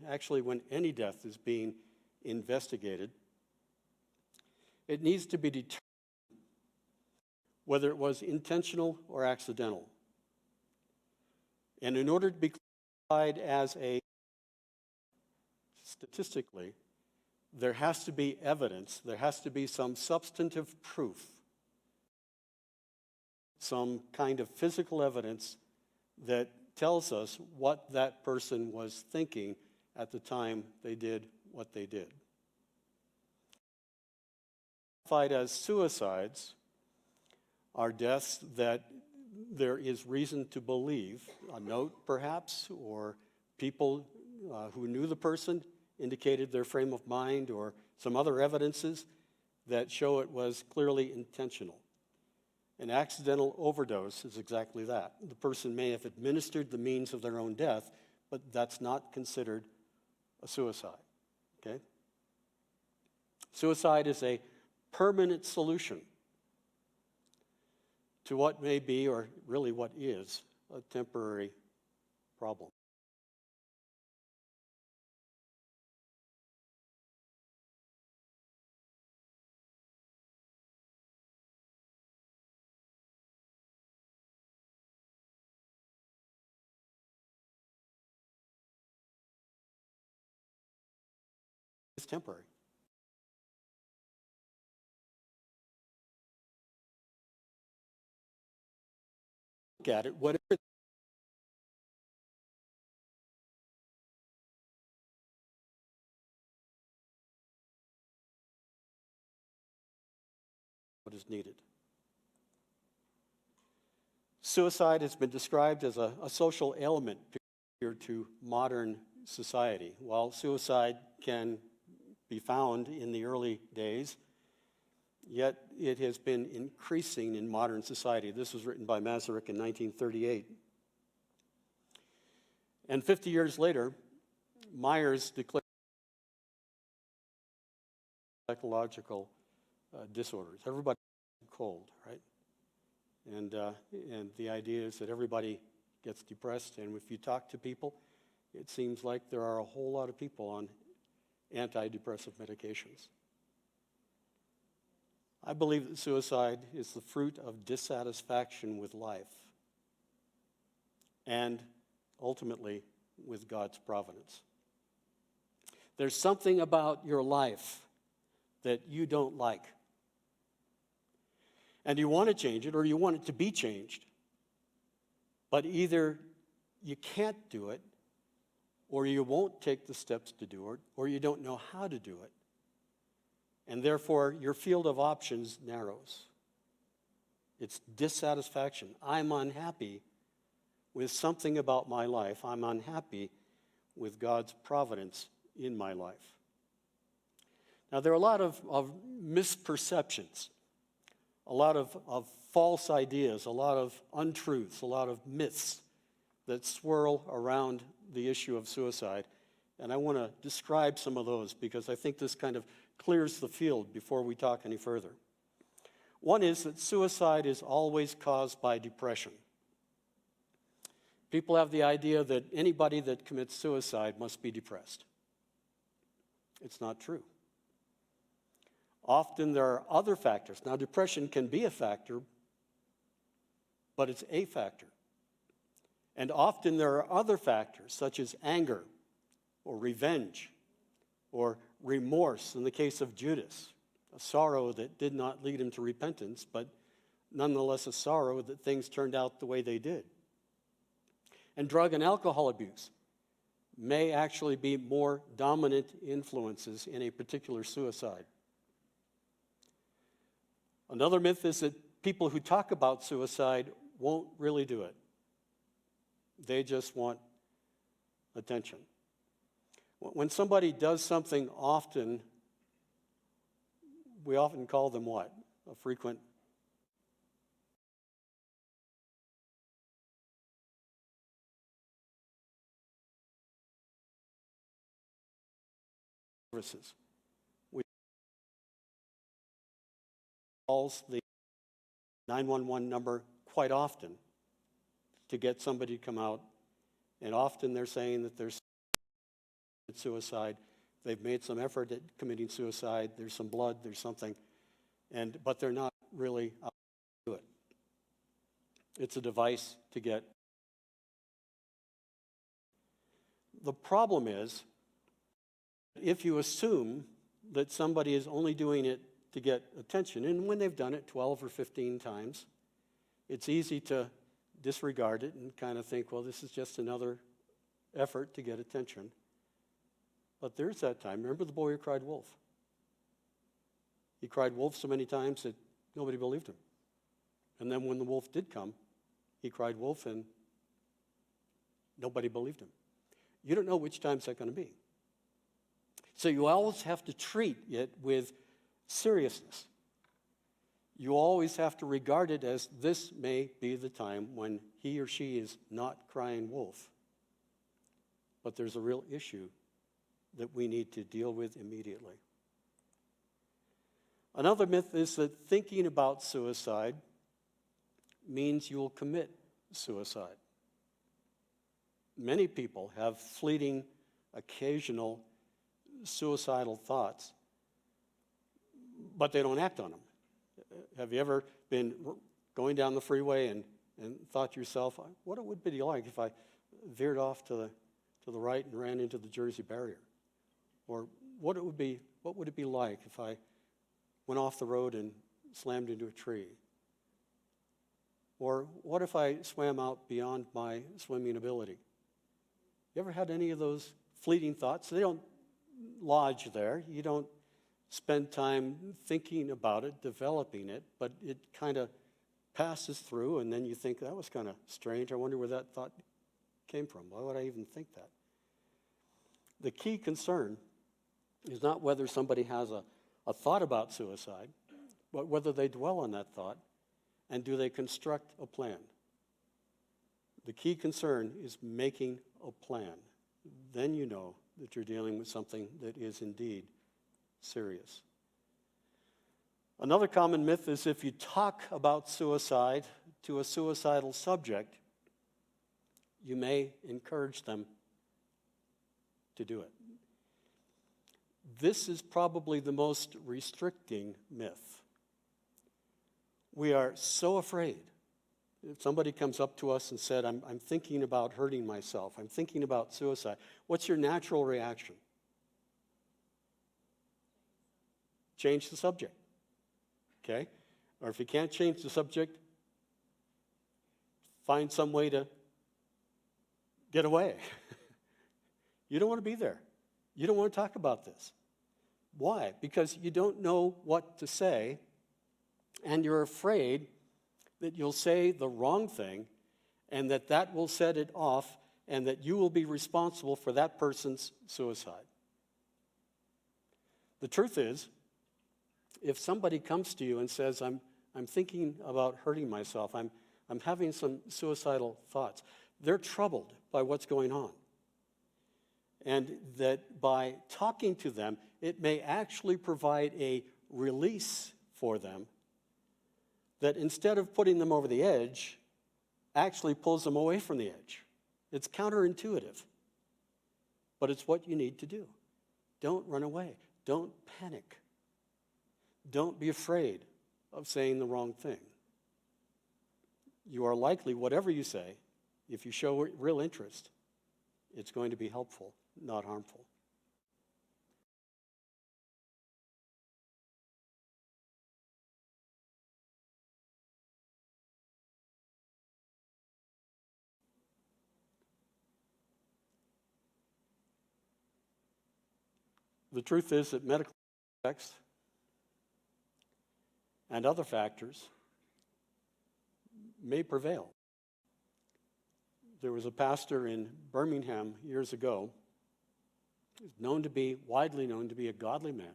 Actually, when any death is being investigated, it needs to be determined whether it was intentional or accidental. And in order to be classified as a statistically, there has to be evidence, there has to be some substantive proof, some kind of physical evidence that tells us what that person was thinking at the time they did what they did. Classified as suicides are deaths that there is reason to believe, a note perhaps, or people who knew the person indicated their frame of mind, or some other evidences that show it was clearly intentional. An accidental overdose is exactly that. The person may have administered the means of their own death, but that's not considered a suicide, okay? Suicide is a permanent solution to what may be, or really what is, a temporary problem. It's temporary. Look at it, whatever what is needed. Suicide has been described as a social ailment peculiar to modern society. While suicide can be found in the early days, yet it has been increasing in modern society. This was written by Masaryk in 1938. And 50 years later, Myers declared psychological disorders. Everybody cold, right? And the idea is that everybody gets depressed, and if you talk to people, it seems like there are a whole lot of people on antidepressant medications. I believe that suicide is the fruit of dissatisfaction with life and ultimately with God's providence. There's something about your life that you don't like, and you want to change it, or you want it to be changed, but either you can't do it, or you won't take the steps to do it, or you don't know how to do it. And therefore, your field of options narrows. It's dissatisfaction. I'm unhappy with something about my life. I'm unhappy with God's providence in my life. Now, there are a lot of misperceptions, a lot of false ideas, a lot of untruths, a lot of myths that swirl around the issue of suicide. And I want to describe some of those because I think this kind of clears the field before we talk any further. One is that suicide is always caused by depression. People have the idea that anybody that commits suicide must be depressed. It's not true. Often there are other factors. Now, depression can be a factor, but it's a factor. And often there are other factors, such as anger or revenge or remorse in the case of Judas, a sorrow that did not lead him to repentance, but nonetheless a sorrow that things turned out the way they did. And drug and alcohol abuse may actually be more dominant influences in a particular suicide. Another myth is that people who talk about suicide won't really do it. They just want attention. When somebody does something often, we often call them what? A frequent services. We calls the 911 number quite often to get somebody to come out, and often they're saying that there's suicide. They've made some effort at committing suicide. There's some blood, there's something, but they're not really out to do it. It's a device to get. The problem is, if you assume that somebody is only doing it to get attention, and when they've done it 12 or 15 times, it's easy to disregard it and kind of think, well, this is just another effort to get attention. But there's that time. Remember the boy who cried wolf? He cried wolf so many times that nobody believed him. And then when the wolf did come, he cried wolf and nobody believed him. You don't know which time's that going to be. So you always have to treat it with seriousness. You always have to regard it as this may be the time when he or she is not crying wolf. But there's a real issue that we need to deal with immediately. Another myth is that thinking about suicide means you'll commit suicide. Many people have fleeting, occasional suicidal thoughts, but they don't act on them. Have you ever been going down the freeway and thought to yourself, what it would be like if I veered off to the right and ran into the Jersey barrier? Or what would it be like if I went off the road and slammed into a tree? Or what if I swam out beyond my swimming ability? You ever had any of those fleeting thoughts? They don't lodge there. You don't spend time thinking about it, developing it, but it kind of passes through, and then you think, that was kind of strange. I wonder where that thought came from. Why would I even think that? The key concern is not whether somebody has a thought about suicide, but whether they dwell on that thought, and do they construct a plan. The key concern is making a plan. Then you know that you're dealing with something that is indeed serious. Another common myth is if you talk about suicide to a suicidal subject, you may encourage them to do it. This is probably the most restricting myth. We are so afraid. If somebody comes up to us and said, I'm thinking about hurting myself, I'm thinking about suicide, what's your natural reaction? Change the subject, okay? Or if you can't change the subject, find some way to get away. You don't want to be there. You don't want to talk about this. Why? Because you don't know what to say, and you're afraid that you'll say the wrong thing, and that will set it off, and that you will be responsible for that person's suicide. The truth is, if somebody comes to you and says, I'm thinking about hurting myself, I'm having some suicidal thoughts, they're troubled by what's going on. And that by talking to them, it may actually provide a release for them that instead of putting them over the edge, actually pulls them away from the edge. It's counterintuitive, but it's what you need to do. Don't run away. Don't panic. Don't be afraid of saying the wrong thing. You are likely, whatever you say, if you show real interest, it's going to be helpful, not harmful. The truth is that medical effects and other factors may prevail. There was a pastor in Birmingham years ago, widely known to be a godly man,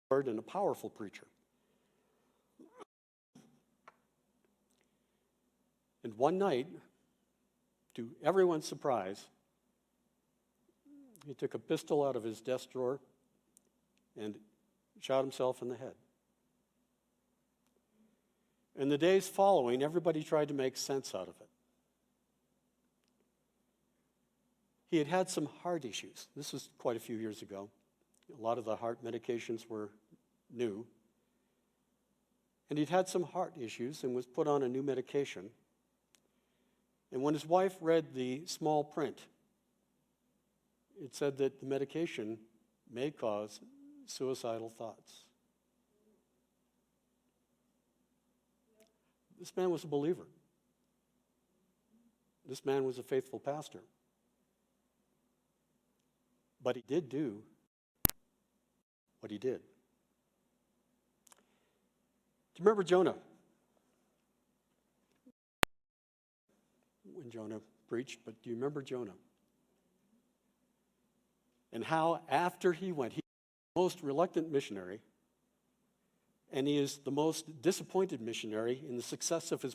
and a powerful preacher. And one night, to everyone's surprise, he took a pistol out of his desk drawer and shot himself in the head. In the days following, everybody tried to make sense out of it. He had had some heart issues. This was quite a few years ago. A lot of the heart medications were new. And he'd had some heart issues and was put on a new medication. And when his wife read the small print, it said that the medication may cause suicidal thoughts. This man was a believer. This man was a faithful pastor. But he did do what he did. Do you remember Jonah? When Jonah preached, but do you remember Jonah? And how after he went, he was the most reluctant missionary, and he is the most disappointed missionary in the success of his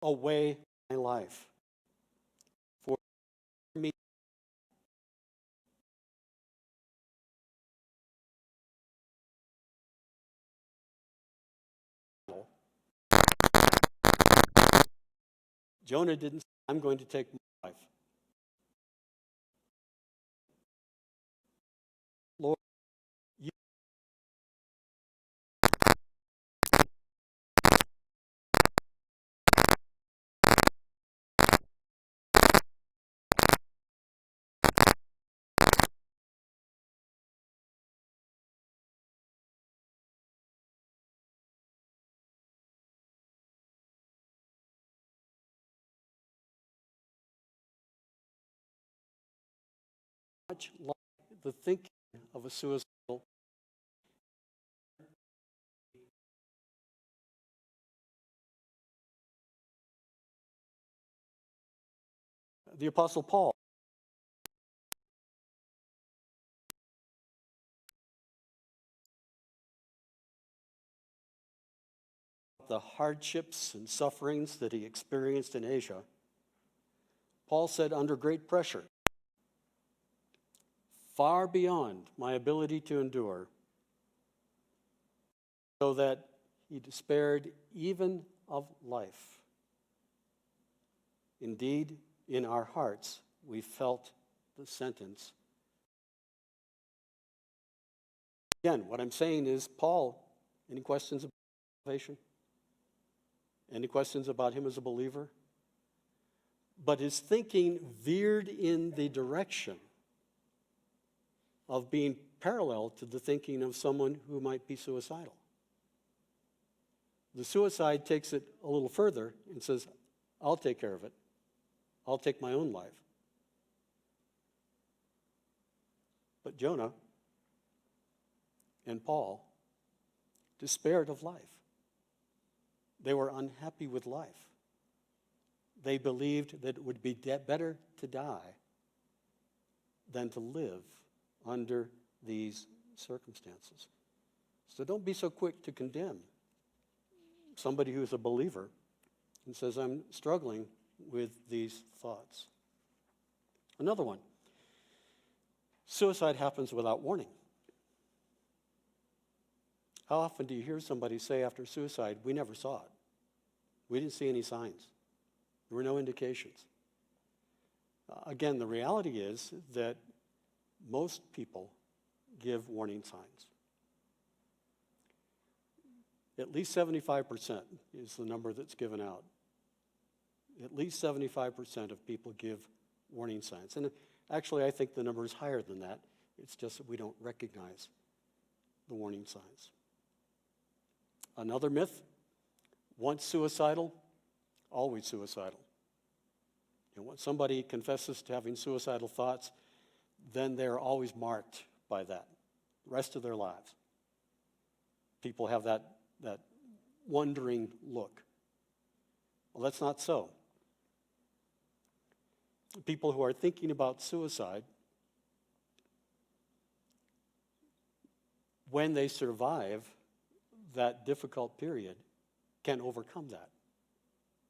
away my life. For me, Jonah didn't say, I'm going to take my life. Lord, you much like the thinking of a suicidal. The Apostle Paul, the hardships and sufferings that he experienced in Asia, Paul said, under great pressure, far beyond my ability to endure, so that he despaired even of life. Indeed, in our hearts, we felt the sentence. Again, what I'm saying is, Paul, any questions about salvation? Any questions about him as a believer? But his thinking veered in the direction of being parallel to the thinking of someone who might be suicidal. The suicide takes it a little further and says, I'll take care of it. I'll take my own life. But Jonah and Paul despaired of life. They were unhappy with life. They believed that it would be better to die than to live under these circumstances. So don't be so quick to condemn somebody who's a believer and says, I'm struggling with these thoughts. Another one. Suicide happens without warning. How often do you hear somebody say after suicide, we never saw it. We didn't see any signs. There were no indications. Again, the reality is that most people give warning signs. At least 75% is the number that's given out. At least 75% of people give warning signs. And actually, I think the number is higher than that. It's just that we don't recognize the warning signs. Another myth, once suicidal, always suicidal. And when somebody confesses to having suicidal thoughts, then they're always marked by that the rest of their lives. People have that wondering look. Well, that's not so. People who are thinking about suicide, when they survive that difficult period, can overcome that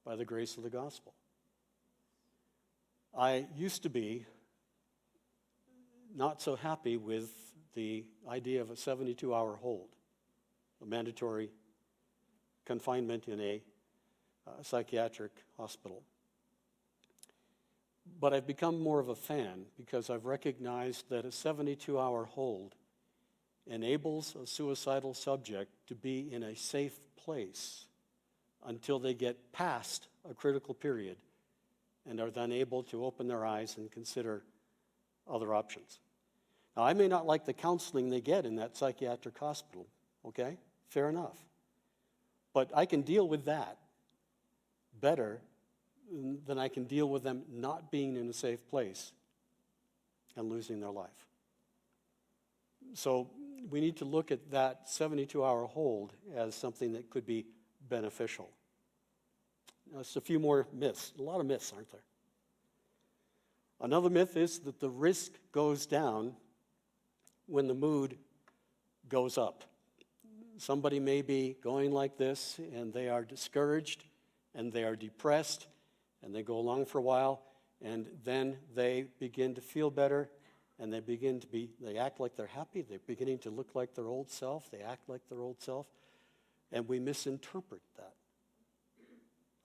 by the grace of the gospel. I used to be not so happy with the idea of a 72-hour hold, a mandatory confinement in a psychiatric hospital. But I've become more of a fan because I've recognized that a 72-hour hold enables a suicidal subject to be in a safe place until they get past a critical period and are then able to open their eyes and consider other options. Now, I may not like the counseling they get in that psychiatric hospital, okay? Fair enough. But I can deal with that better than I can deal with them not being in a safe place and losing their life. So we need to look at that 72-hour hold as something that could be beneficial. Now, just a few more myths. A lot of myths, aren't there? Another myth is that the risk goes down when the mood goes up. Somebody may be going like this, and they are discouraged, and they are depressed, and they go along for a while, and then they begin to feel better, and they act like they're happy. They're beginning to look like their old self. They act like their old self, and we misinterpret that.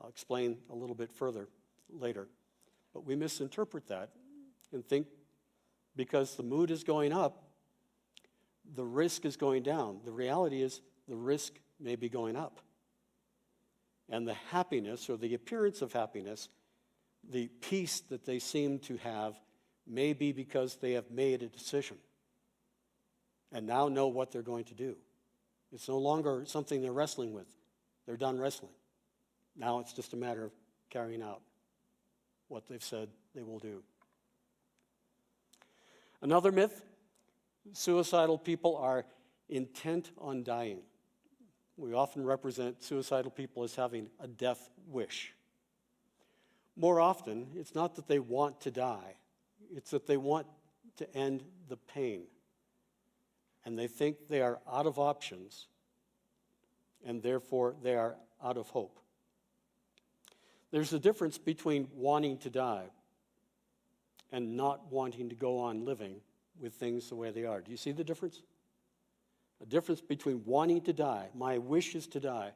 I'll explain a little bit further later. But we misinterpret that and think because the mood is going up, the risk is going down. The reality is the risk may be going up. And the happiness or the appearance of happiness, the peace that they seem to have, may be because they have made a decision and now know what they're going to do. It's no longer something they're wrestling with. They're done wrestling. Now it's just a matter of carrying out what they've said they will do. Another myth, suicidal people are intent on dying. We often represent suicidal people as having a death wish. More often, it's not that they want to die. It's that they want to end the pain. And they think they are out of options, and therefore they are out of hope. There's a difference between wanting to die and not wanting to go on living with things the way they are. Do you see the difference? A difference between wanting to die, my wish is to die,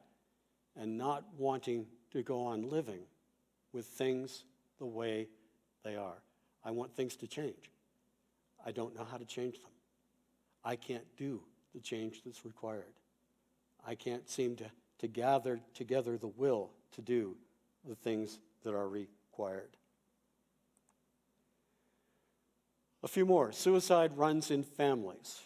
and not wanting to go on living with things the way they are. I want things to change. I don't know how to change them. I can't do the change that's required. I can't seem to gather together the will to do the things that are required. A few more. Suicide runs in families.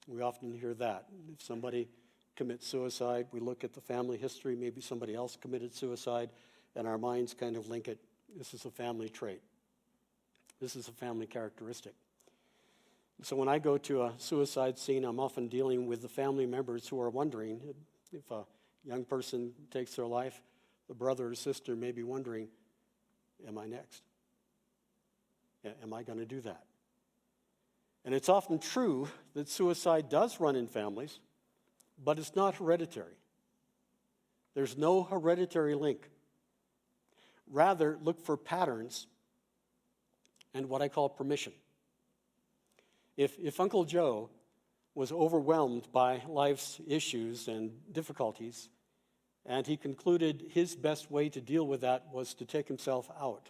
We often hear that. If somebody commits suicide, we look at the family history. Maybe somebody else committed suicide, and our minds kind of link it. This is a family trait. This is a family characteristic. So when I go to a suicide scene, I'm often dealing with the family members who are wondering if a young person takes their life. The brother or sister may be wondering, am I next? Am I going to do that? And it's often true that suicide does run in families, but it's not hereditary. There's no hereditary link. Rather, look for patterns and what I call permission. If Uncle Joe was overwhelmed by life's issues and difficulties, and he concluded his best way to deal with that was to take himself out,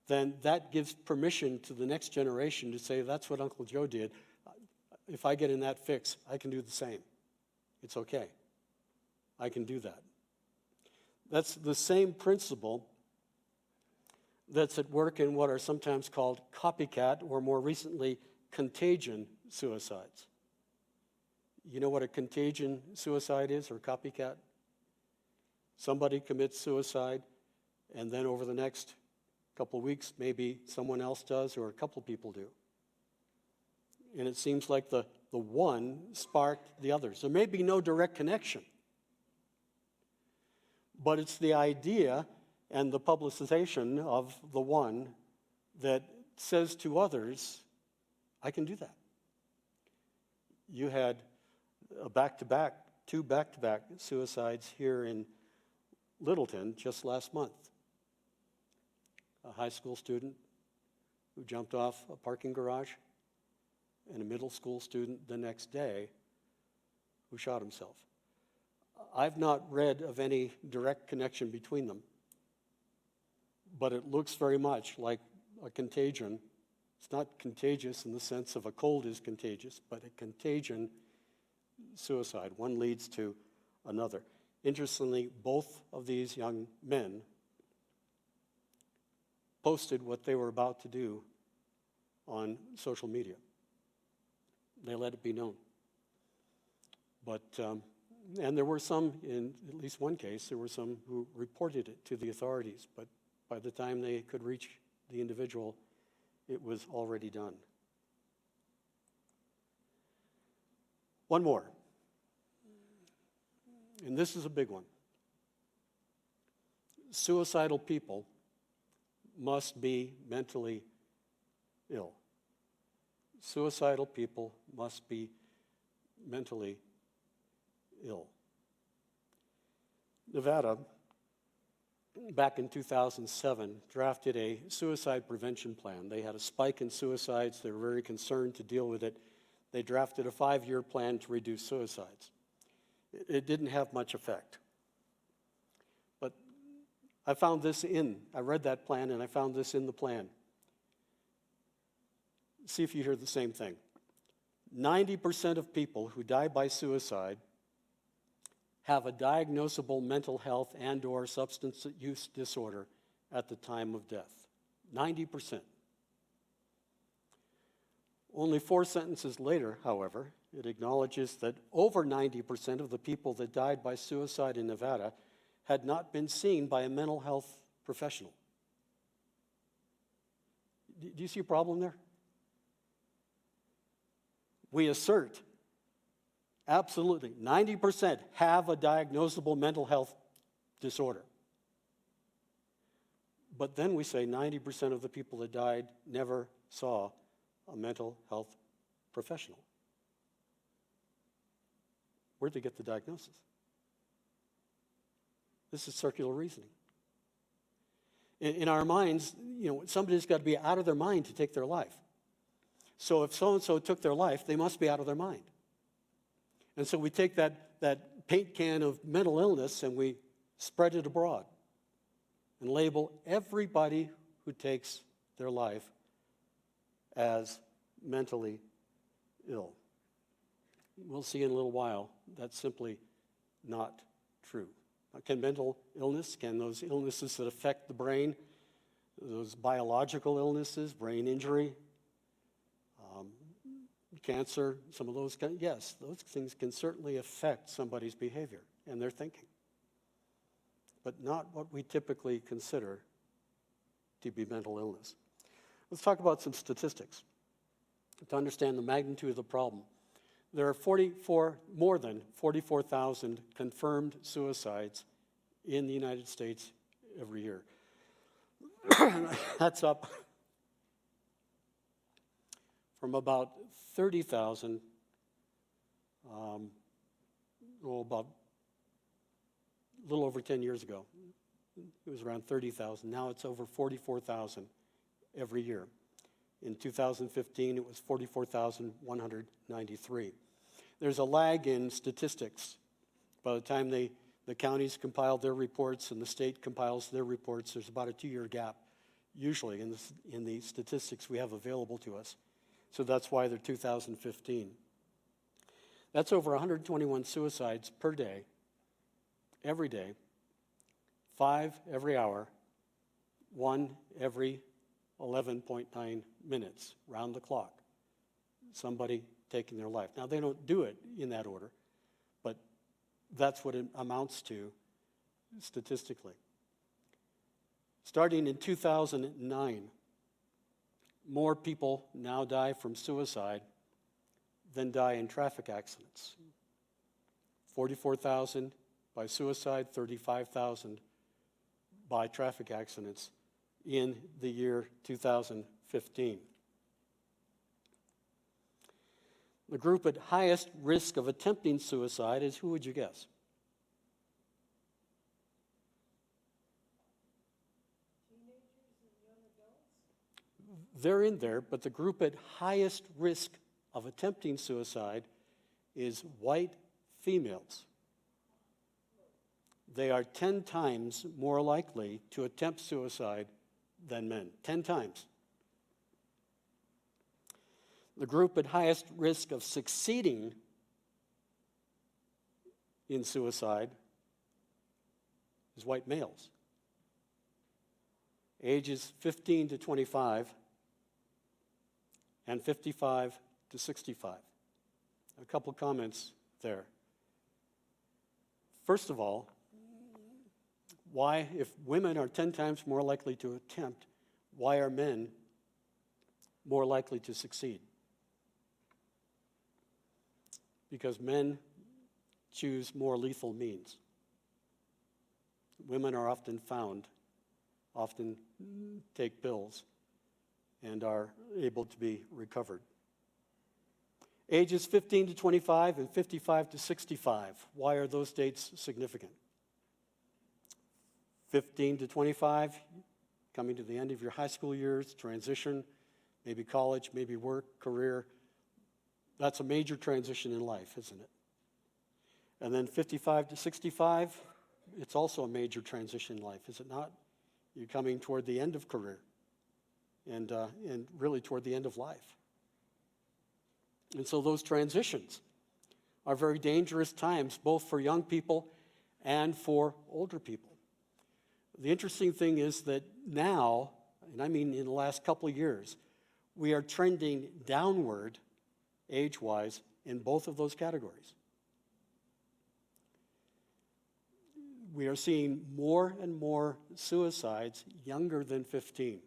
then that gives permission to the next generation to say, that's what Uncle Joe did. If I get in that fix, I can do the same. It's okay. I can do that. That's the same principle that's at work in what are sometimes called copycat, or more recently, contagion suicides. You know what a contagion suicide is, or copycat? Somebody commits suicide, and then over the next couple of weeks, maybe someone else does, or a couple of people do. and it seems like the one sparked the others. There may be no direct connection, but it's the idea and the publicization of the one that says to others, I can do that. You had two back-to-back suicides here in Littleton just last month. A high school student who jumped off a parking garage, and a middle school student the next day who shot himself. I've not read of any direct connection between them, but it looks very much like a contagion. It's not contagious in the sense of a cold is contagious, but a contagion suicide. One leads to another. Interestingly, both of these young men posted what they were about to do on social media. They let it be known. But, and there were some, in at least one case, there were some who reported it to the authorities, but by the time they could reach the individual, it was already done. One more, and this is a big one. Suicidal people must be mentally ill. Suicidal people must be mentally ill. Nevada, back in 2007, drafted a suicide prevention plan. They had a spike in suicides. They were very concerned to deal with it. They drafted a 5-year plan to reduce suicides. It didn't have much effect. But I read that plan and I found this in the plan. See if you hear the same thing. 90% of people who die by suicide have a diagnosable mental health and/or substance use disorder at the time of death. 90%. Only 4 sentences later, however, it acknowledges that over 90% of the people that died by suicide in Nevada had not been seen by a mental health professional. Do you see a problem there? We assert, absolutely, 90% have a diagnosable mental health disorder. But then we say 90% of the people that died never saw a mental health professional. Where'd they get the diagnosis? This is circular reasoning. In our minds, somebody's got to be out of their mind to take their life. So if so-and-so took their life, they must be out of their mind. And so we take that paint can of mental illness and we spread it abroad and label everybody who takes their life as mentally ill. We'll see in a little while that's simply not true. Can mental illness, can those illnesses that affect the brain, those biological illnesses, brain injury, cancer, some of those, yes, those things can certainly affect somebody's behavior and their thinking, but not what we typically consider to be mental illness. Let's talk about some statistics to understand the magnitude of the problem. There are more than 44,000 confirmed suicides in the United States every year. That's up from about 30,000, about a little over 10 years ago. It was around 30,000. Now it's over 44,000 every year. In 2015, it was 44,193. There's a lag in statistics. By the time the counties compile their reports and the state compiles their reports, there's about a 2-year gap, usually, in the statistics we have available to us. So that's why they're 2015. That's over 121 suicides per day, every day, 5 every hour, 1 every 11.9 minutes, round the clock. Somebody taking their life. Now, they don't do it in that order, but that's what it amounts to statistically. Starting in 2009, more people now die from suicide than die in traffic accidents. 44,000 by suicide, 35,000 by traffic accidents in the year 2015. The group at highest risk of attempting suicide is, who would you guess? They're in there, but the group at highest risk of attempting suicide is white females. They are 10 times more likely to attempt suicide than men. 10 times. The group at highest risk of succeeding in suicide is white males. Ages 15 to 25 and 55 to 65. A couple comments there. First of all, why, if women are 10 times more likely to attempt, why are men more likely to succeed? Because men choose more lethal means. Women are often take pills, and are able to be recovered. Ages 15 to 25 and 55 to 65. Why are those dates significant? 15 to 25, coming to the end of your high school years, transition, maybe college, maybe work, career. That's a major transition in life, isn't it? And then 55 to 65, it's also a major transition in life, is it not? You're coming toward the end of career and really toward the end of life. And so those transitions are very dangerous times, both for young people and for older people. The interesting thing is that now, and I mean in the last couple of years, we are trending downward, age-wise, in both of those categories. We are seeing more and more suicides younger than 15.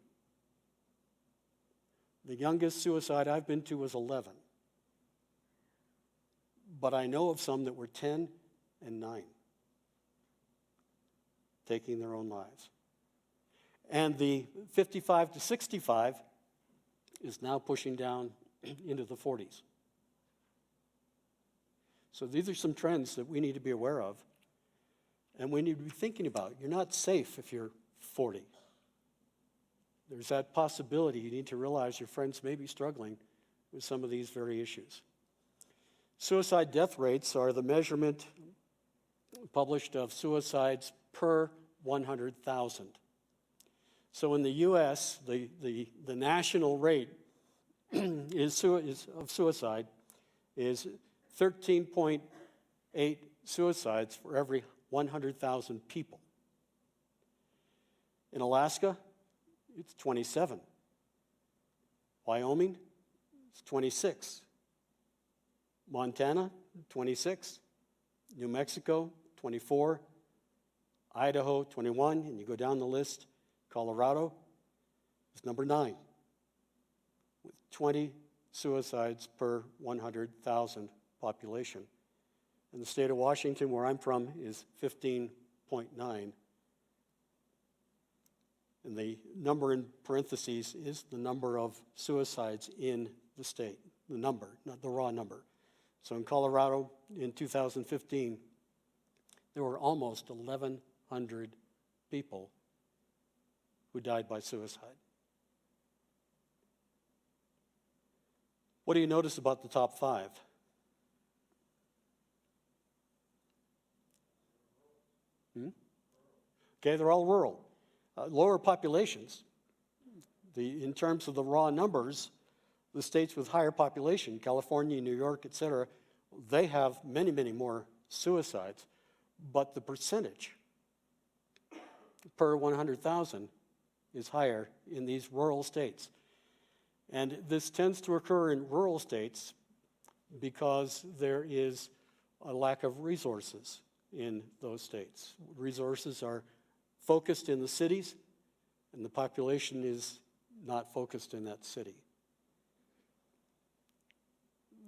The youngest suicide I've been to was 11. But I know of some that were 10 and 9, taking their own lives. And the 55 to 65 is now pushing down into the 40s. So these are some trends that we need to be aware of, and we need to be thinking about. You're not safe if you're 40. There's that possibility. You need to realize your friends may be struggling with some of these very issues. Suicide death rates are the measurement published of suicides per 100,000. So in the U.S., the national rate of suicide is 13.8 suicides for every 100,000 people. In Alaska, it's 27. Wyoming, it's 26. Montana, 26. New Mexico, 24. Idaho, 21. And you go down the list, Colorado is number 9, with 20 suicides per 100,000 population. And the state of Washington, where I'm from, is 15.9. And the number in parentheses is the number of suicides in the state, the number, not the raw number. So in Colorado, in 2015, there were almost 1,100 people who died by suicide. What do you notice about the top 5? Okay, they're all rural. Lower populations. In terms of the raw numbers, the states with higher population, California, New York, et cetera, they have many, many more suicides, but the percentage per 100,000 is higher in these rural states. And this tends to occur in rural states because there is a lack of resources in those states. Resources are focused in the cities, and the population is not focused in that city.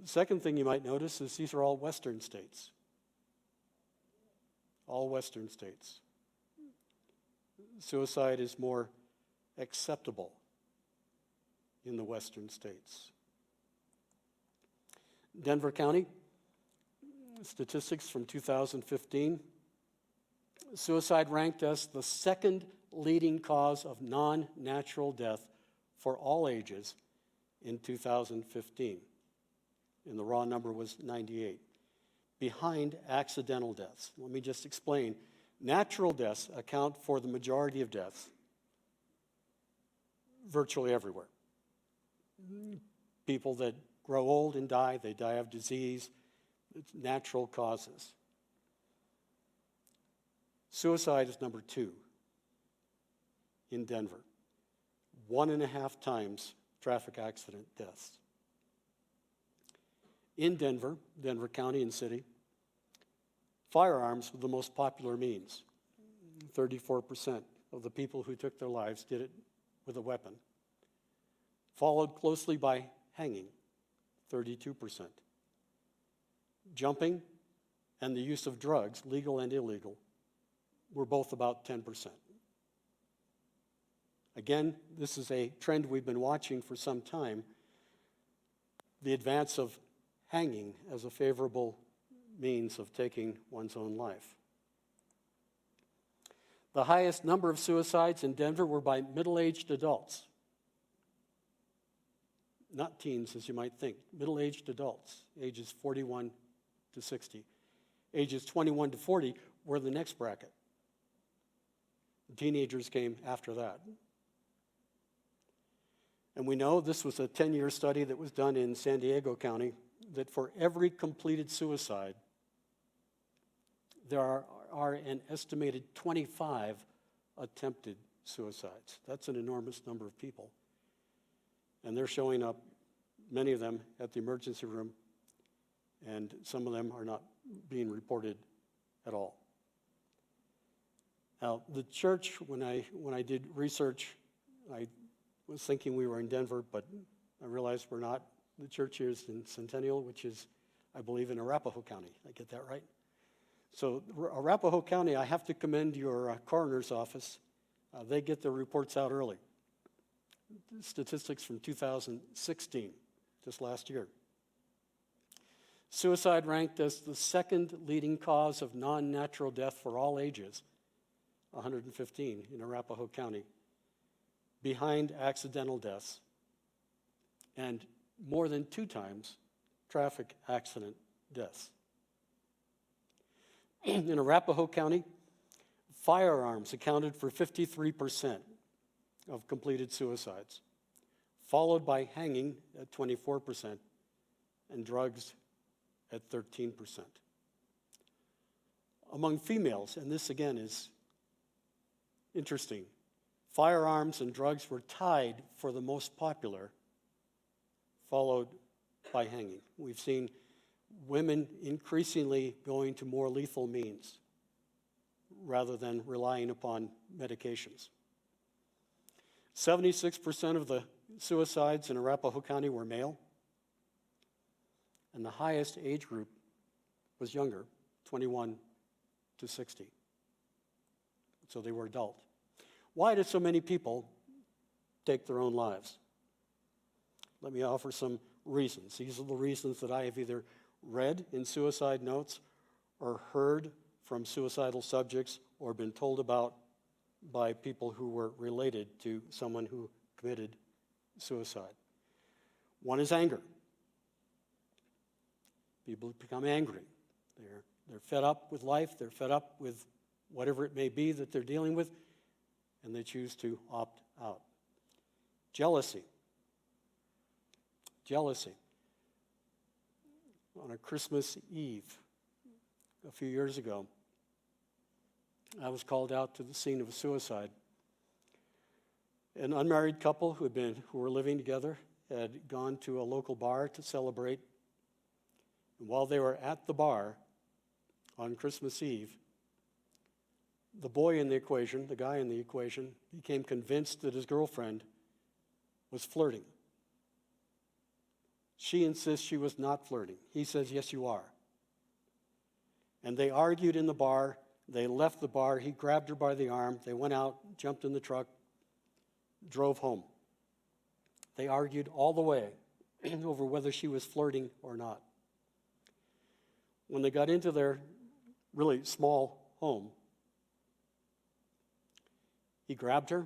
The second thing you might notice is these are all Western states. All Western states. Suicide is more acceptable in the Western states. Denver County, statistics from 2015. Suicide ranked as the second leading cause of non-natural death for all ages in 2015. And the raw number was 98. Behind accidental deaths. Let me just explain. Natural deaths account for the majority of deaths virtually everywhere. People that grow old and die, they die of disease. It's natural causes. Suicide is number 2 in Denver. 1.5 times traffic accident deaths. In Denver, Denver County and City, firearms were the most popular means. 34% of the people who took their lives did it with a weapon. Followed closely by hanging, 32%. Jumping and the use of drugs, legal and illegal, were both about 10%. Again, this is a trend we've been watching for some time, the advance of hanging as a favorable means of taking one's own life. The highest number of suicides in Denver were by middle-aged adults. Not teens, as you might think, middle-aged adults, ages 41 to 60. Ages 21 to 40 were the next bracket. Teenagers came after that. And we know this was a 10-year study that was done in San Diego County, that for every completed suicide, there are an estimated 25 attempted suicides. That's an enormous number of people. And they're showing up, many of them, at the emergency room, and some of them are not being reported at all. Now, the church, when I did research, I was thinking we were in Denver, but I realized we're not. The church here is in Centennial, which is, I believe, in Arapahoe County. Did I get that right? So Arapahoe County, I have to commend your coroner's office. They get their reports out early. Statistics from 2016, just last year. Suicide ranked as the second leading cause of non-natural death for all ages, 115 in Arapahoe County, behind accidental deaths, and more than 2 times traffic accident deaths. In Arapahoe County, firearms accounted for 53% of completed suicides, followed by hanging at 24% and drugs at 13%. Among females, and this again is interesting, firearms and drugs were tied for the most popular, followed by hanging. We've seen women increasingly going to more lethal means rather than relying upon medications. 76% of the suicides in Arapahoe County were male, and the highest age group was younger, 21 to 60. So they were adult. Why do so many people take their own lives? Let me offer some reasons. These are the reasons that I have either read in suicide notes or heard from suicidal subjects or been told about by people who were related to someone who committed suicide. One is anger. People become angry. They're fed up with life. They're fed up with whatever it may be that they're dealing with, and they choose to opt out. Jealousy. Jealousy. On a Christmas Eve a few years ago, I was called out to the scene of a suicide. An unmarried couple who were living together had gone to a local bar to celebrate. And while they were at the bar on Christmas Eve, the boy in the equation, the guy in the equation, became convinced that his girlfriend was flirting. She insists she was not flirting. He says, yes, you are. And they argued in the bar. They left the bar. He grabbed her by the arm. They went out, jumped in the truck, drove home. They argued all the way over whether she was flirting or not. When they got into their really small home, he grabbed her.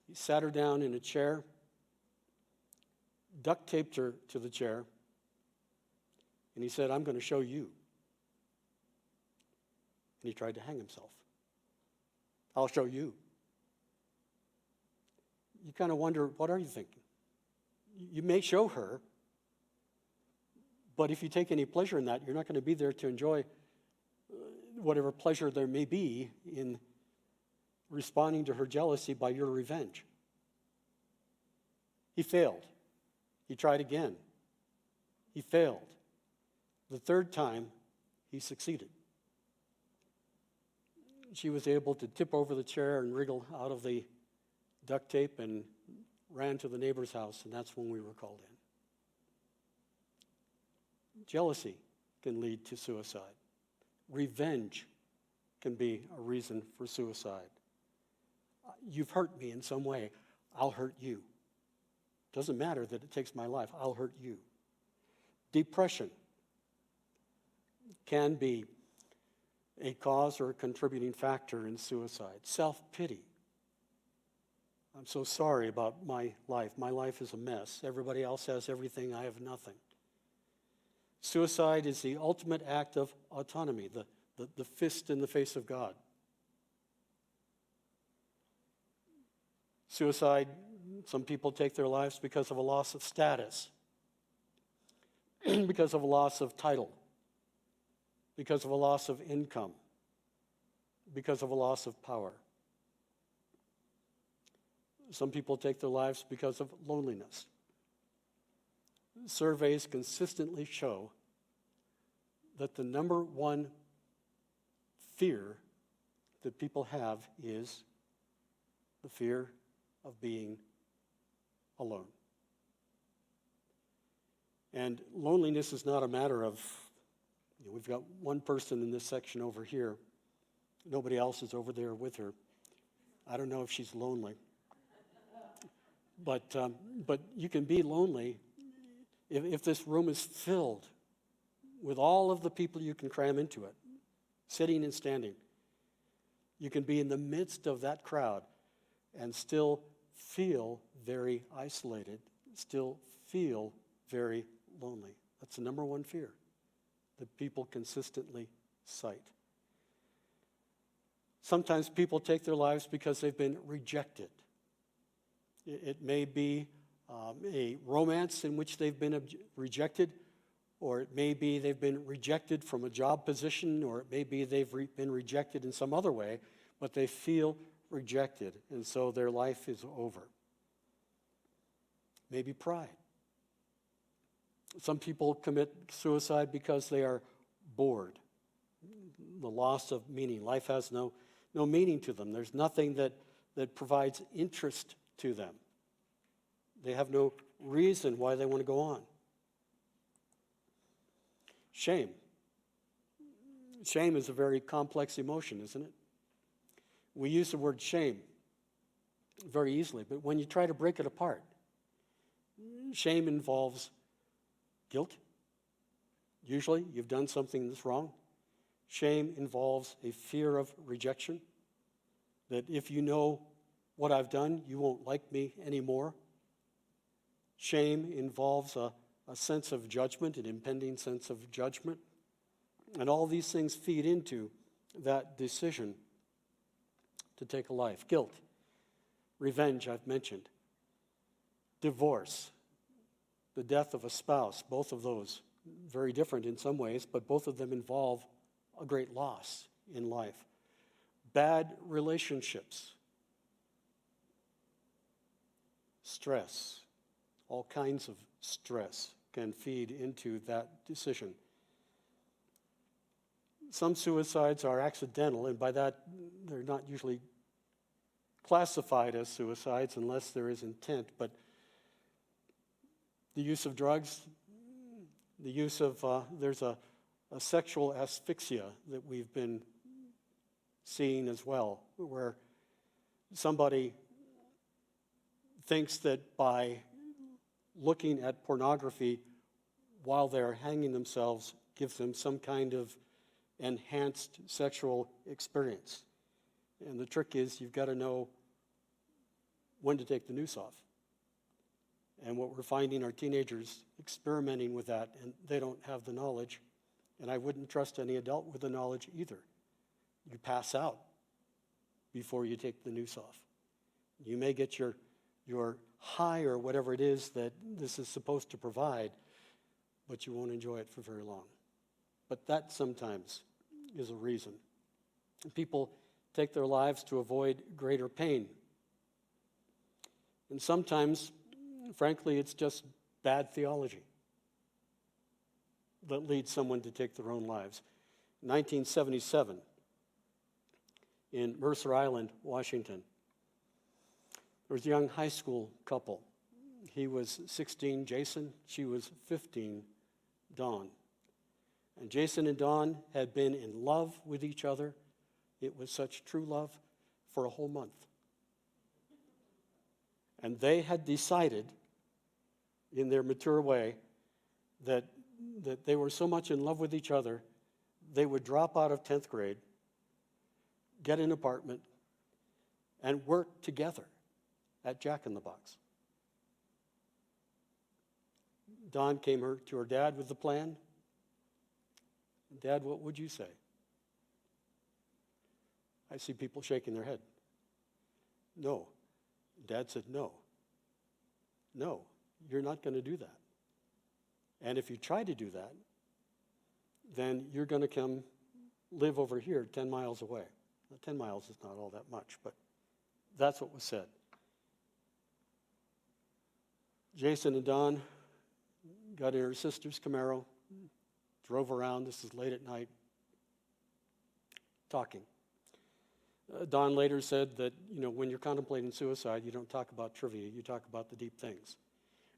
He sat her down in a chair, duct taped her to the chair, and he said, I'm going to show you. And he tried to hang himself. I'll show you. You kind of wonder, what are you thinking? You may show her, but if you take any pleasure in that, you're not going to be there to enjoy whatever pleasure there may be in responding to her jealousy by your revenge. He failed. He tried again. He failed. The third time, he succeeded. She was able to tip over the chair and wriggle out of the duct tape and ran to the neighbor's house, and that's when we were called in. Jealousy can lead to suicide. Revenge can be a reason for suicide. You've hurt me in some way. I'll hurt you. Doesn't matter that it takes my life. I'll hurt you. Depression can be a cause or a contributing factor in suicide. Self-pity. I'm so sorry about my life. My life is a mess. Everybody else has everything. I have nothing. Suicide is the ultimate act of autonomy, the fist in the face of God. Suicide, some people take their lives because of a loss of status, because of a loss of title, because of a loss of income, because of a loss of power. Some people take their lives because of loneliness. Surveys consistently show that the number one fear that people have is the fear of being alone. And loneliness is not a matter of, we've got one person in this section over here. Nobody else is over there with her. I don't know if she's lonely. But you can be lonely if this room is filled with all of the people you can cram into it, sitting and standing. You can be in the midst of that crowd and still feel very isolated, still feel very lonely. That's the number one fear that people consistently cite. Sometimes people take their lives because they've been rejected. It may be a romance in which they've been rejected, or it may be they've been rejected from a job position, or it may be they've been rejected in some other way, but they feel rejected, and so their life is over. Maybe pride. Some people commit suicide because they are bored. The loss of meaning. Life has no meaning to them. There's nothing that provides interest to them. They have no reason why they want to go on. Shame. Shame is a very complex emotion, isn't it? We use the word shame very easily, but when you try to break it apart, shame involves guilt. Usually, you've done something that's wrong. Shame involves a fear of rejection, that if you know what I've done, you won't like me anymore. Shame involves a sense of judgment, an impending sense of judgment. And all these things feed into that decision to take a life. Guilt, revenge, I've mentioned. Divorce, the death of a spouse, both of those very different in some ways, but both of them involve a great loss in life. Bad relationships, stress, all kinds of stress can feed into that decision. Some suicides are accidental, and by that, they're not usually classified as suicides unless there is intent, but The use of drugs, the use of, there's a sexual asphyxia that we've been seeing as well, where somebody thinks that by looking at pornography while they're hanging themselves gives them some kind of enhanced sexual experience. And the trick is you've got to know when to take the noose off. And what we're finding are teenagers experimenting with that, and they don't have the knowledge. And I wouldn't trust any adult with the knowledge either. You pass out before you take the noose off. You may get your high or whatever it is that this is supposed to provide, but you won't enjoy it for very long. But that sometimes is a reason. People take their lives to avoid greater pain. And sometimes, frankly, it's just bad theology that leads someone to take their own lives. 1977, in Mercer Island, Washington, there was a young high school couple. He was 16, Jason. She was 15, Dawn. And Jason and Dawn had been in love with each other. It was such true love for a whole month. And they had decided, in their mature way, that they were so much in love with each other, they would drop out of 10th grade, get an apartment, and work together at Jack in the Box. Dawn came to her dad with the plan. Dad, what would you say? I see people shaking their head. No. Dad said, no. No, you're not going to do that. And if you try to do that, then you're going to come live over here 10 miles away. Now, 10 miles is not all that much, but that's what was said. Jason and Dawn got in her sister's Camaro, drove around. This is late at night, talking. Dawn later said that, when you're contemplating suicide, you don't talk about trivia, you talk about the deep things.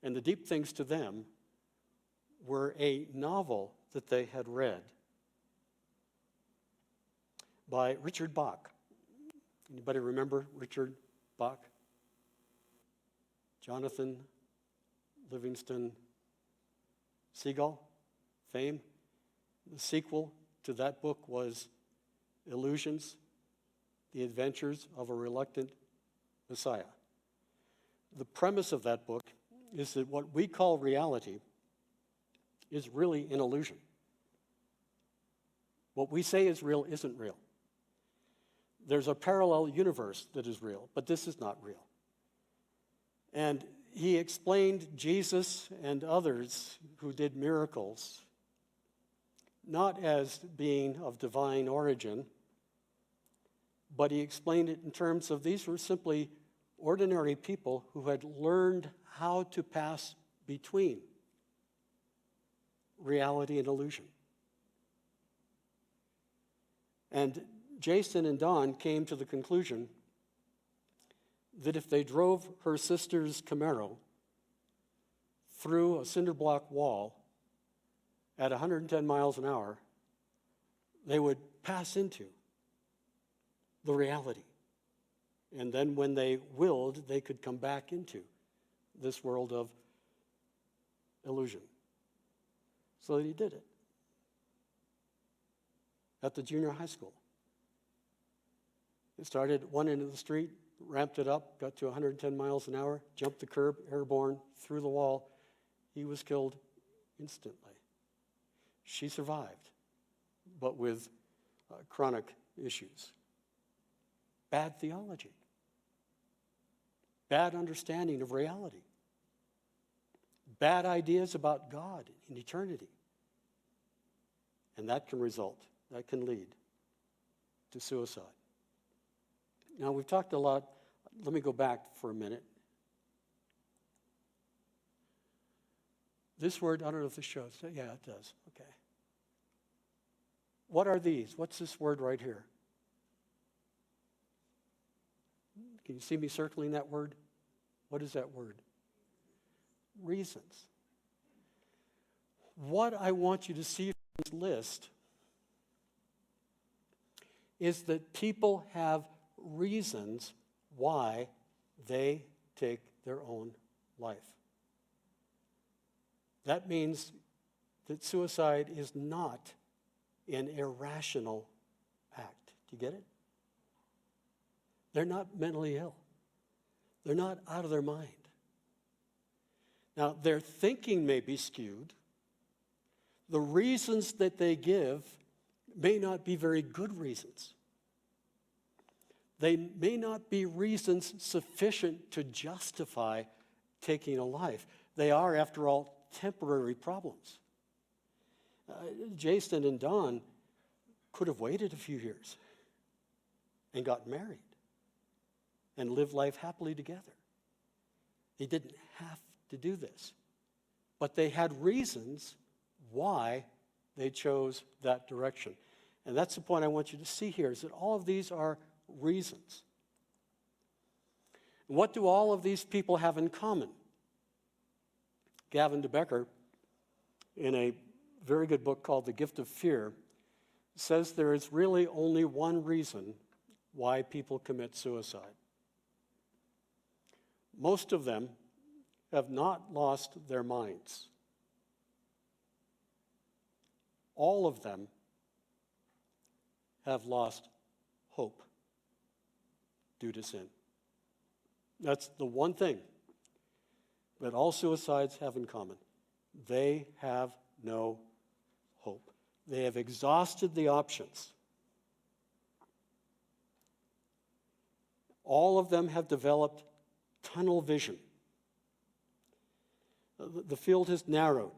And the deep things to them were a novel that they had read by Richard Bach. Anybody remember Richard Bach? Jonathan Livingston Seagull, fame. The sequel to that book was Illusions, The Adventures of a Reluctant Messiah. The premise of that book is that what we call reality is really an illusion. What we say is real isn't real. There's a parallel universe that is real, but this is not real. And he explained Jesus and others who did miracles not as being of divine origin, but he explained it in terms of these were simply ordinary people who had learned how to pass between reality and illusion. And Jason and Dawn came to the conclusion that if they drove her sister's Camaro through a cinder block wall at 110 miles an hour, they would pass into the reality. And then when they willed, they could come back into this world of illusion. So he did it at the junior high school. It started at one end of the street, ramped it up, got to 110 miles an hour, jumped the curb, airborne, through the wall. He was killed instantly. She survived, but with chronic issues. Bad theology. Bad understanding of reality. Bad ideas about God and eternity. And that can lead to suicide. Now, we've talked a lot. Let me go back for a minute. This word, I don't know if this shows. Yeah, it does. Okay. What are these? What's this word right here? Can you see me circling that word? What is that word? Reasons. what I want you to see from this list is that people have reasons why they take their own life. That means that suicide is not an irrational act. Do you get it? They're not mentally ill. They're not out of their mind. Now, their thinking may be skewed. The reasons that they give may not be very good reasons. They may not be reasons sufficient to justify taking a life. They are, after all, temporary problems. Jason and Dawn could have waited a few years and got married and lived life happily together. They didn't have to do this. But they had reasons why they chose that direction. And that's the point I want you to see here, is that all of these are reasons. What do all of these people have in common? Gavin de Becker, in a very good book called The Gift of Fear, says there is really only one reason why people commit suicide. Most of them have not lost their minds. All of them have lost hope due to sin. That's the one thing that all suicides have in common. They have no hope. They have exhausted the options. All of them have developed tunnel vision. The field has narrowed.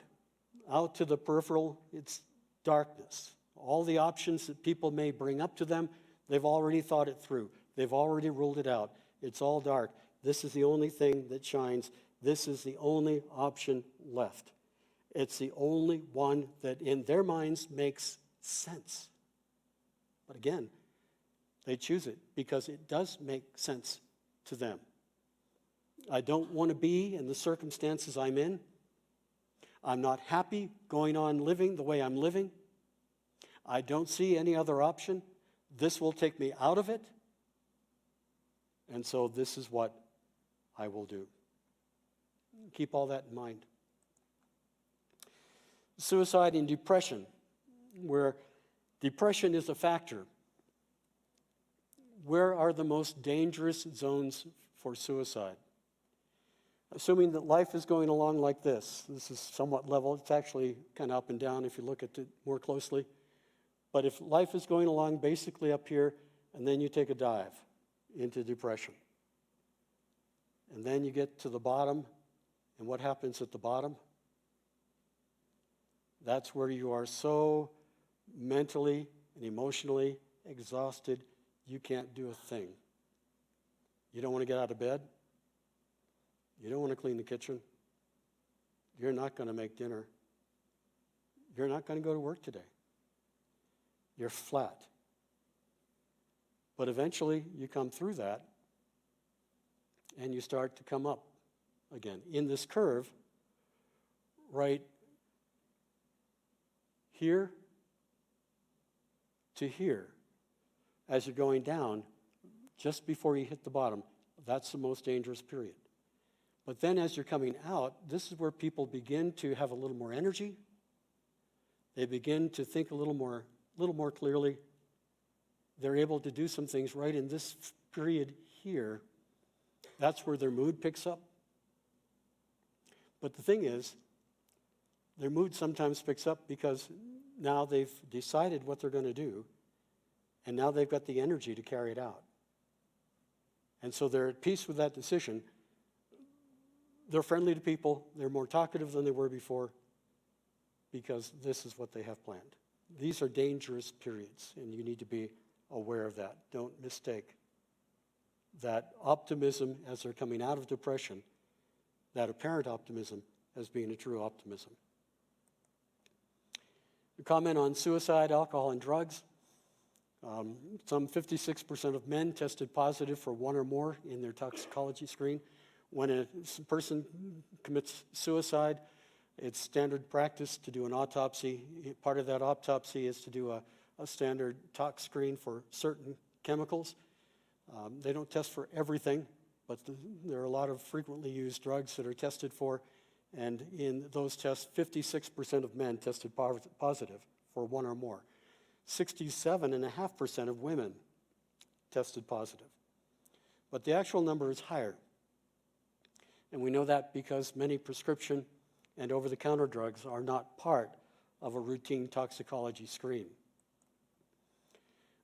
Out to the peripheral, it's darkness. All the options that people may bring up to them, they've already thought it through. They've already ruled it out. It's all dark. This is the only thing that shines. This is the only option left. It's the only one that in their minds makes sense. But again, they choose it because it does make sense to them. I don't want to be in the circumstances I'm in. I'm not happy going on living the way I'm living. I don't see any other option. This will take me out of it. And so this is what I will do. Keep all that in mind. Suicide and depression, where depression is a factor. Where are the most dangerous zones for suicide? Assuming that life is going along like this is somewhat level. It's actually kind of up and down if you look at it more closely. But if life is going along basically up here, and then you take a dive into depression, and then you get to the bottom, and what happens at the bottom? That's where you are so mentally and emotionally exhausted, you can't do a thing. You don't want to get out of bed. You don't want to clean the kitchen. You're not going to make dinner. You're not going to go to work today. You're flat. But eventually you come through that and you start to come up again. In this curve, right here to here, as you're going down, just before you hit the bottom, that's the most dangerous period. But then as you're coming out, this is where people begin to have a little more energy. They begin to think a little more clearly. They're able to do some things right in this period here. That's where their mood picks up. But the thing is, their mood sometimes picks up because now they've decided what they're going to do, and now they've got the energy to carry it out. And so they're at peace with that decision. They're friendly to people. They're more talkative than they were before because this is what they have planned. These are dangerous periods, and you need to be aware of that. Don't mistake that optimism as they're coming out of depression, that apparent optimism, as being a true optimism. A comment on suicide, alcohol, and drugs. Some 56% of men tested positive for one or more in their toxicology screen. When a person commits suicide, It's standard practice to do an autopsy. Part of that autopsy is to do a standard tox screen for certain chemicals. They don't test for everything, but there are a lot of frequently used drugs that are tested for, and in those tests, 56% of men tested positive for one or more. 67.5% of women tested positive. But the actual number is higher. And we know that because many prescription and over-the-counter drugs are not part of a routine toxicology screen.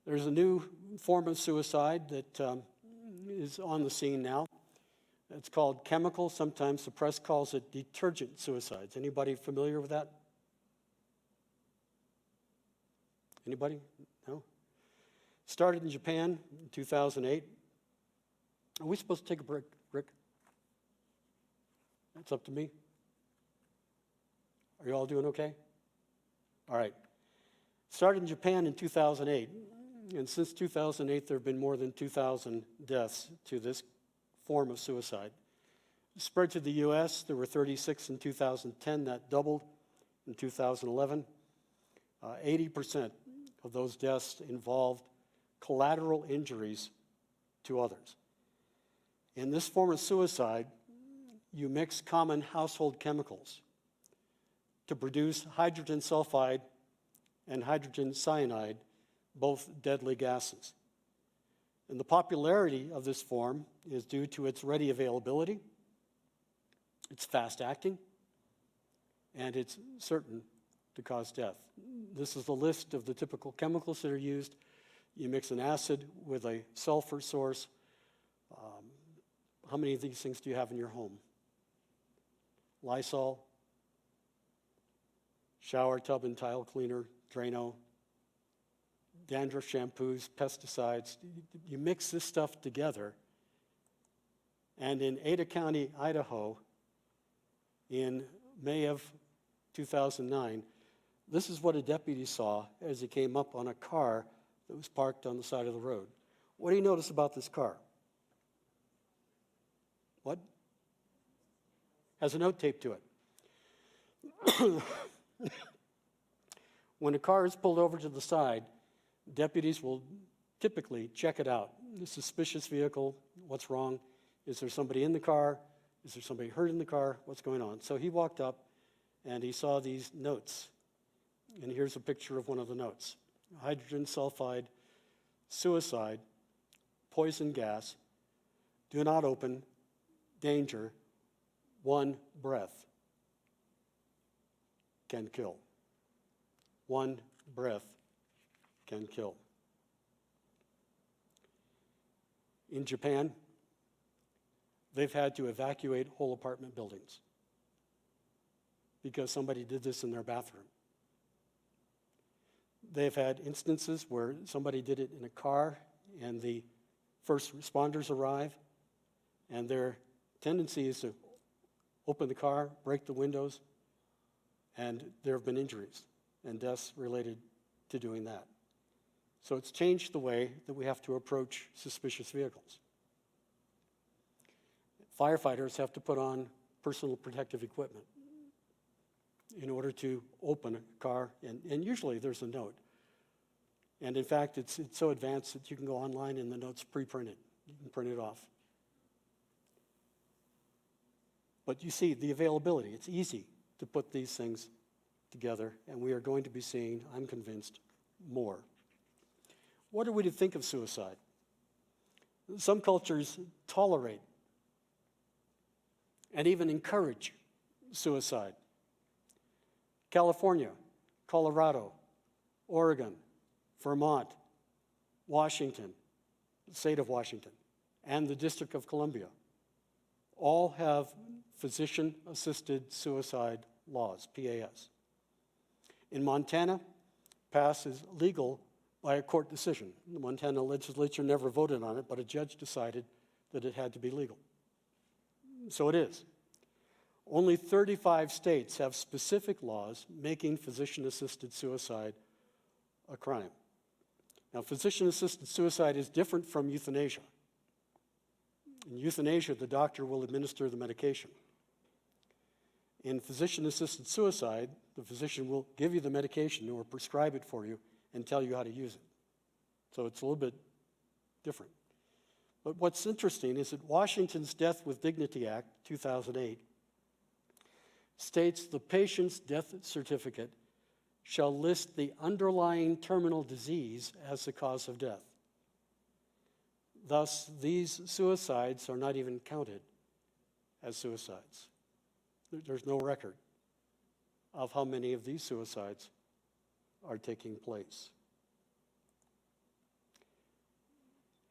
There's a new form of suicide that is on the scene now. It's called chemical. Sometimes the press calls it detergent suicides. Anybody familiar with that? Anybody? No? Started in Japan in 2008. Are we supposed to take a break, Rick? It's up to me. Are you all doing okay? All right. Started in Japan in 2008. And since 2008, there have been more than 2,000 deaths to this form of suicide. Spread to the U.S., there were 36 in 2010. That doubled in 2011. 80% of those deaths involved collateral injuries to others. In this form of suicide, you mix common household chemicals to produce hydrogen sulfide and hydrogen cyanide, both deadly gases. And the popularity of this form is due to its ready availability, it's fast acting, and it's certain to cause death. This is the list of the typical chemicals that are used. You mix an acid with a sulfur source. How many of these things do you have in your home? Lysol, shower tub and tile cleaner, Drano, dandruff shampoos, pesticides. You mix this stuff together, and in Ada County, Idaho, in May of 2009, this is what a deputy saw as he came up on a car that was parked on the side of the road. What do you notice about this car? What? Has a note taped to it. When a car is pulled over to the side, deputies will typically check it out. The suspicious vehicle, what's wrong? Is there somebody in the car? Is there somebody hurt in the car? What's going on? So he walked up and he saw these notes. And here's a picture of one of the notes. Hydrogen sulfide, suicide, poison gas, do not open, danger, one breath can kill. One breath can kill. In Japan, they've had to evacuate whole apartment buildings because somebody did this in their bathroom. They've had instances where somebody did it in a car and the first responders arrive, and their tendency is to open the car, break the windows, and there have been injuries and deaths related to doing that. So it's changed the way that we have to approach suspicious vehicles. Firefighters have to put on personal protective equipment in order to open a car, and usually there's a note. And in fact, it's so advanced that you can go online and the note's pre-printed. You can print it off. But you see the availability. It's easy to put these things together, and we are going to be seeing, I'm convinced, more. What are we to think of suicide? Some cultures tolerate and even encourage suicide. California, Colorado, Oregon, Vermont, Washington, the state of Washington, and the District of Columbia all have physician-assisted suicide laws, PAS. In Montana, PAS is legal by a court decision. The Montana legislature never voted on it, but a judge decided that it had to be legal. So it is. Only 35 states have specific laws making physician-assisted suicide a crime. Now, physician-assisted suicide is different from euthanasia. In euthanasia, the doctor will administer the medication. In physician-assisted suicide, the physician will give you the medication or prescribe it for you and tell you how to use it. So it's a little bit different. But what's interesting is that Washington's Death with Dignity Act, 2008, states the patient's death certificate shall list the underlying terminal disease as the cause of death. Thus, these suicides are not even counted as suicides. There's no record of how many of these suicides are taking place.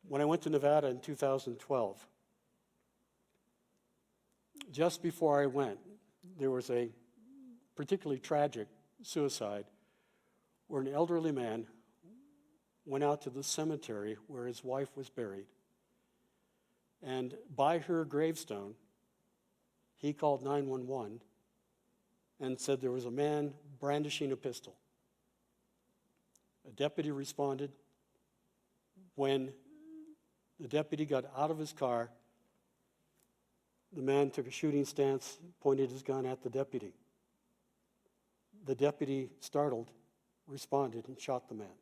When I went to Nevada in 2012, just before I went, there was a particularly tragic suicide where an elderly man went out to the cemetery where his wife was buried, and by her gravestone, he called 911 and said there was a man brandishing a pistol. A deputy responded. When the deputy got out of his car, the man took a shooting stance, pointed his gun at the deputy. The deputy, startled, responded and shot the man.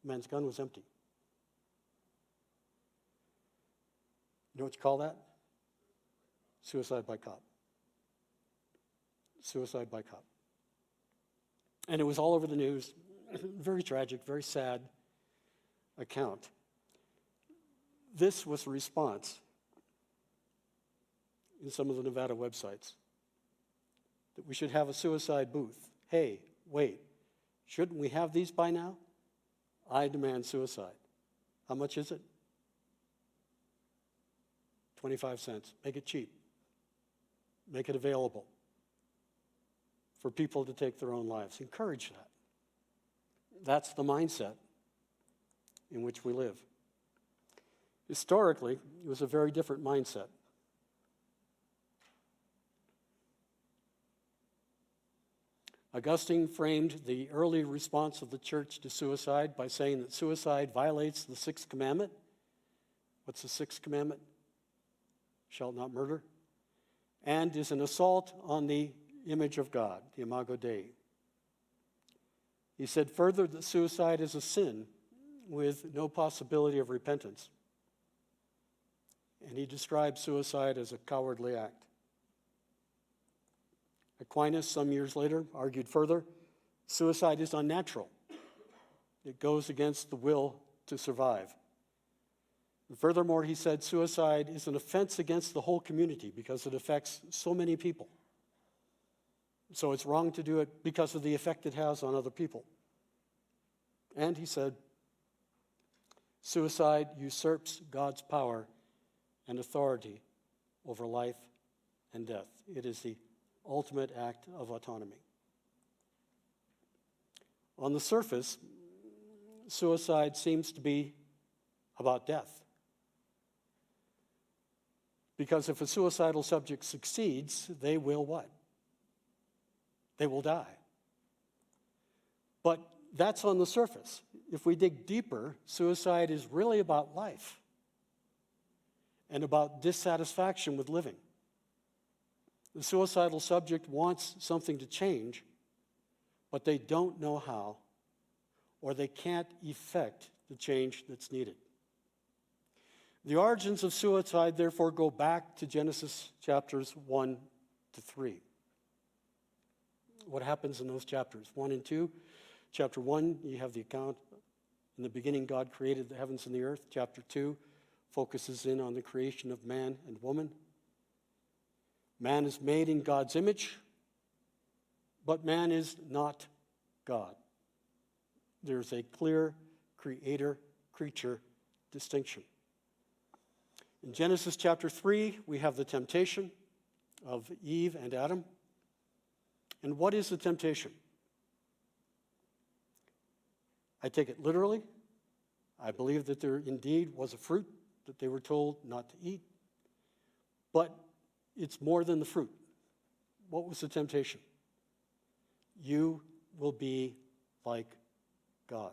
The man's gun was empty. You know what you call that? Suicide by cop. Suicide by cop. And it was all over the news. Very tragic, very sad account. This was a response in some of the Nevada websites that we should have a suicide booth. Hey, wait, shouldn't we have these by now? I demand suicide. How much is it? 25 cents. Make it cheap. Make it available for people to take their own lives. Encourage that. That's the mindset in which we live. Historically, it was a very different mindset. Augustine framed the early response of the church to suicide by saying that suicide violates the sixth commandment. What's the sixth commandment? Shalt not murder. And is an assault on the image of God, the Imago Dei. He said further that suicide is a sin with no possibility of repentance. And he described suicide as a cowardly act. Aquinas, some years later, argued further, suicide is unnatural. It goes against the will to survive. And furthermore, he said suicide is an offense against the whole community because it affects so many people. So it's wrong to do it because of the effect it has on other people. And he said, suicide usurps God's power and authority over life and death. It is the ultimate act of autonomy. On the surface, suicide seems to be about death. Because if a suicidal subject succeeds, they will what? They will die. But that's on the surface. If we dig deeper, suicide is really about life and about dissatisfaction with living. The suicidal subject wants something to change, but they don't know how, or they can't effect the change that's needed. The origins of suicide, therefore, go back to Genesis chapters 1 to 3. What happens in those chapters? 1 and 2. Chapter 1, you have the account. In the beginning, God created the heavens and the earth. Chapter 2 focuses in on the creation of man and woman. Man is made in God's image, but man is not God. There's a clear creator-creature distinction. In Genesis chapter 3, we have the temptation of Eve and Adam. And what is the temptation? I take it literally. I believe that there indeed was a fruit that they were told not to eat. But it's more than the fruit. What was the temptation? You will be like God.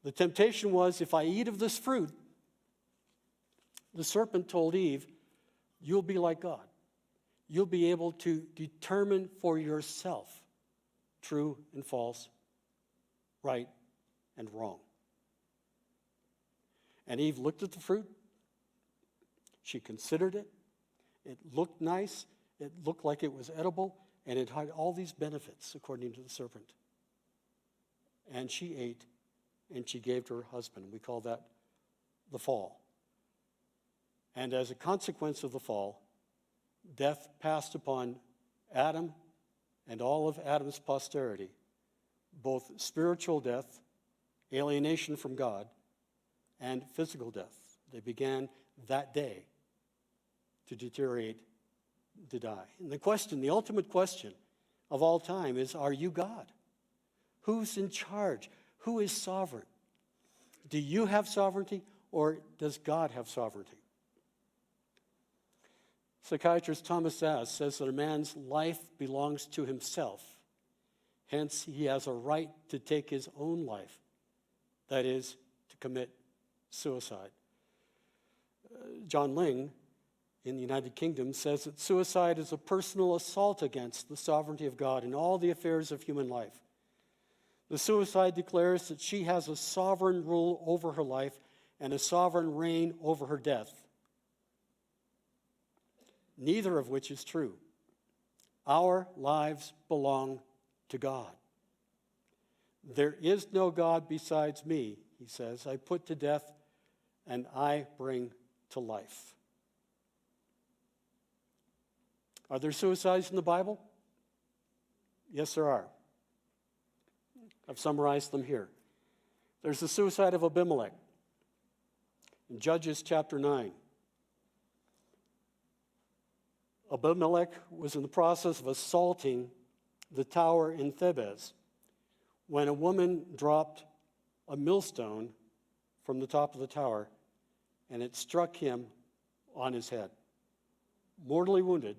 The temptation was, if I eat of this fruit, the serpent told Eve, you'll be like God. You'll be able to determine for yourself true and false, right and wrong. And Eve looked at the fruit. She considered it. It looked nice. It looked like it was edible. And it had all these benefits, according to the serpent. And she ate, and she gave to her husband. We call that the fall. And as a consequence of the fall, death passed upon Adam and all of Adam's posterity, both spiritual death, alienation from God, and physical death. They began that day to deteriorate, to die. And the question, the ultimate question of all time is, are you God? Who's in charge? Who is sovereign? Do you have sovereignty, or does God have sovereignty? Psychiatrist Thomas Szasz says that a man's life belongs to himself. Hence, he has a right to take his own life, that is, to commit suicide. John Ling, in the United Kingdom, says that suicide is a personal assault against the sovereignty of God in all the affairs of human life. The suicide declares that she has a sovereign rule over her life and a sovereign reign over her death, neither of which is true. Our lives belong to God. There is no God besides me, he says. I put to death and I bring to life. Are there suicides in the Bible? Yes, there are. I've summarized them here. There's the suicide of Abimelech in Judges chapter 9. Abimelech was in the process of assaulting the tower in Thebez when a woman dropped a millstone from the top of the tower, and it struck him on his head. Mortally wounded,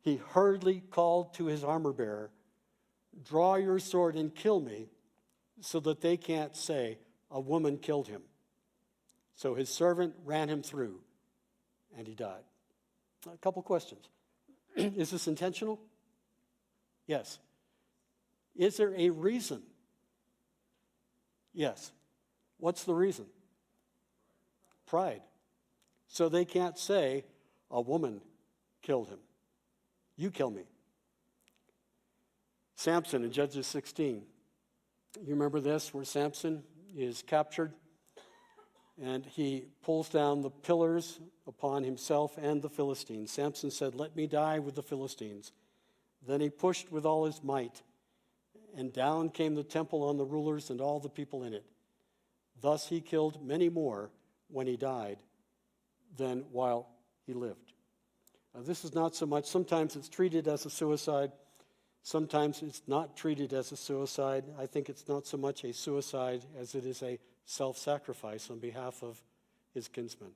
he hurriedly called to his armor-bearer, "Draw your sword and kill me, so that they can't say a woman killed him." So his servant ran him through, and he died. A couple questions. Is this intentional? Yes. Is there a reason? Yes. What's the reason? Pride. So they can't say a woman killed him. You kill me. Samson in Judges 16. You remember this, where Samson is captured and he pulls down the pillars upon himself and the Philistines. Samson said, "Let me die with the Philistines." Then he pushed with all his might, and down came the temple on the rulers and all the people in it. Thus he killed many more when he died than while he lived. Now, this is not so much, sometimes it's treated as a suicide, sometimes it's not treated as a suicide. I think it's not so much a suicide as it is a self-sacrifice on behalf of his kinsmen.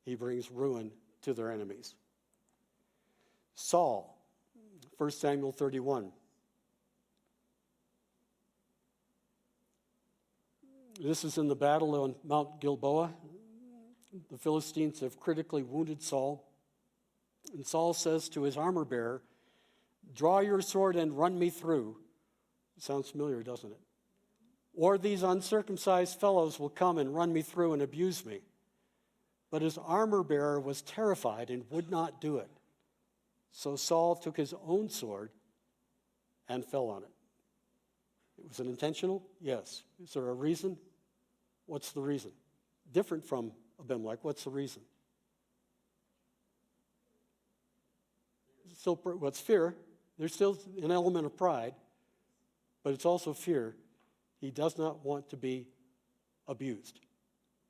He brings ruin to their enemies. Saul, 1 Samuel 31. This is in the battle on Mount Gilboa. The Philistines have critically wounded Saul. And Saul says to his armor-bearer, "Draw your sword and run me through." Sounds familiar, doesn't it? "Or these uncircumcised fellows will come and run me through and abuse me." But his armor-bearer was terrified and would not do it. So Saul took his own sword and fell on it. It was an intentional? Yes. Is there a reason? What's the reason? Different from Abimelech, what's the reason? Still, what's fear? There's still an element of pride, but it's also fear. He does not want to be abused,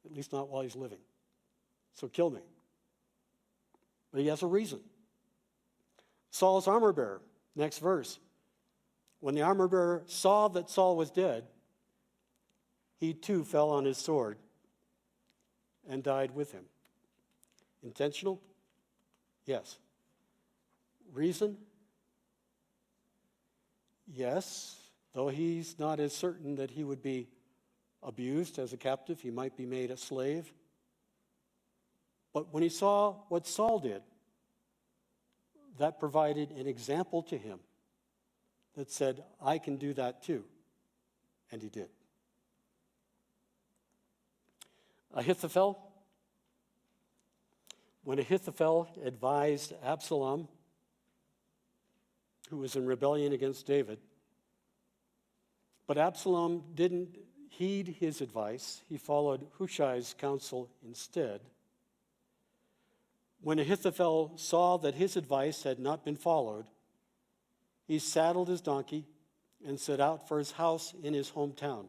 at least not while he's living. So kill me. But he has a reason. Saul's armor-bearer, next verse. When the armor-bearer saw that Saul was dead, he too fell on his sword and died with him. Intentional? Yes. Reason? Yes. Though he's not as certain that he would be abused as a captive, he might be made a slave. But when he saw what Saul did, that provided an example to him that said, I can do that too. And he did. Ahithophel. When Ahithophel advised Absalom, who was in rebellion against David, but Absalom didn't heed his advice. He followed Hushai's counsel instead. When Ahithophel saw that his advice had not been followed, he saddled his donkey and set out for his house in his hometown.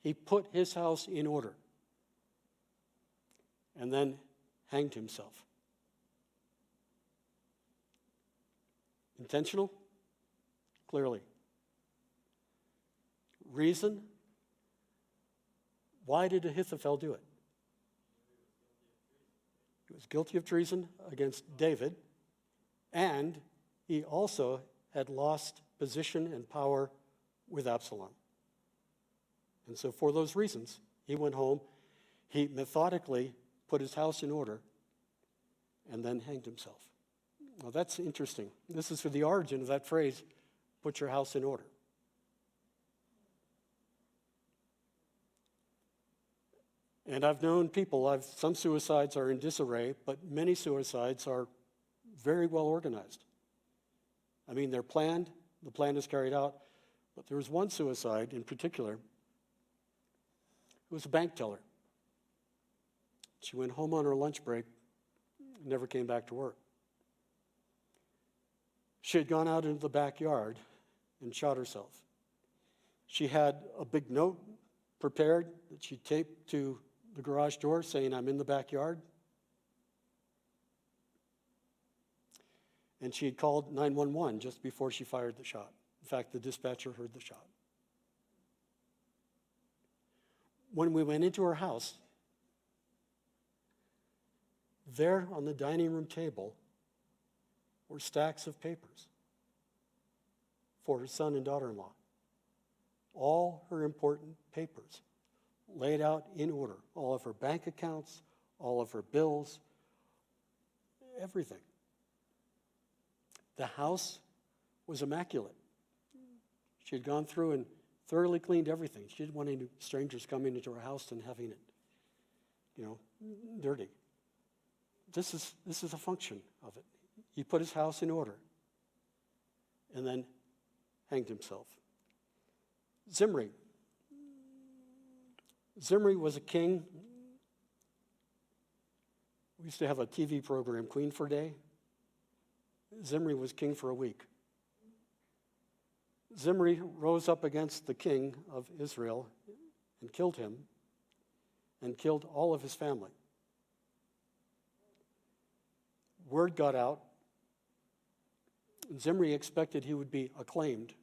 He put his house in order and then hanged himself. Intentional? Clearly. Reason? Why did Ahithophel do it? He was guilty of treason against David, and he also had lost position and power with Absalom. And so for those reasons, he went home, he methodically put his house in order, and then hanged himself. Well, that's interesting. This is for the origin of that phrase, put your house in order. And I've known people, some suicides are in disarray, but many suicides are very well organized. I mean, they're planned, the plan is carried out, but there was one suicide in particular. It was a bank teller. She went home on her lunch break, never came back to work. She had gone out into the backyard and shot herself. She had a big note prepared that she taped to the garage door saying, I'm in the backyard. And she had called 911 just before she fired the shot. In fact, the dispatcher heard the shot. When we went into her house, there on the dining room table were stacks of papers for her son and daughter-in-law. All her important papers laid out in order. All of her bank accounts, all of her bills, everything. The house was immaculate. She had gone through and thoroughly cleaned everything. She didn't want any strangers coming into her house and having it, dirty. This is a function of it. He put his house in order and then hanged himself. Zimri. Zimri was a king. We used to have a TV program, Queen for a Day. Zimri was king for a week. Zimri rose up against the king of Israel and killed him and killed all of his family. Word got out. Zimri expected he would be acclaimed,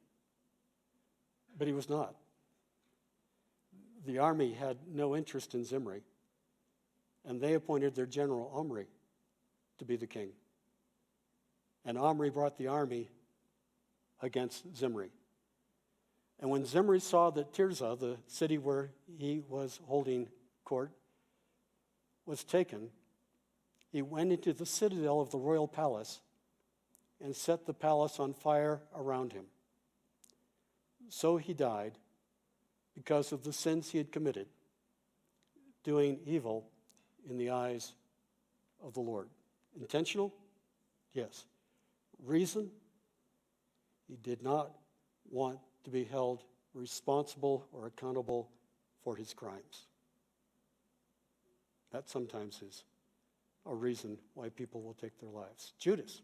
but he was not. The army had no interest in Zimri, and they appointed their general Omri to be the king. And Omri brought the army against Zimri. And when Zimri saw that Tirzah, the city where he was holding court, was taken, he went into the citadel of the royal palace and set the palace on fire around him. So he died because of the sins he had committed, doing evil in the eyes of the Lord. Intentional? Yes. Reason? He did not want to be held responsible or accountable for his crimes. That sometimes is a reason why people will take their lives. Judas.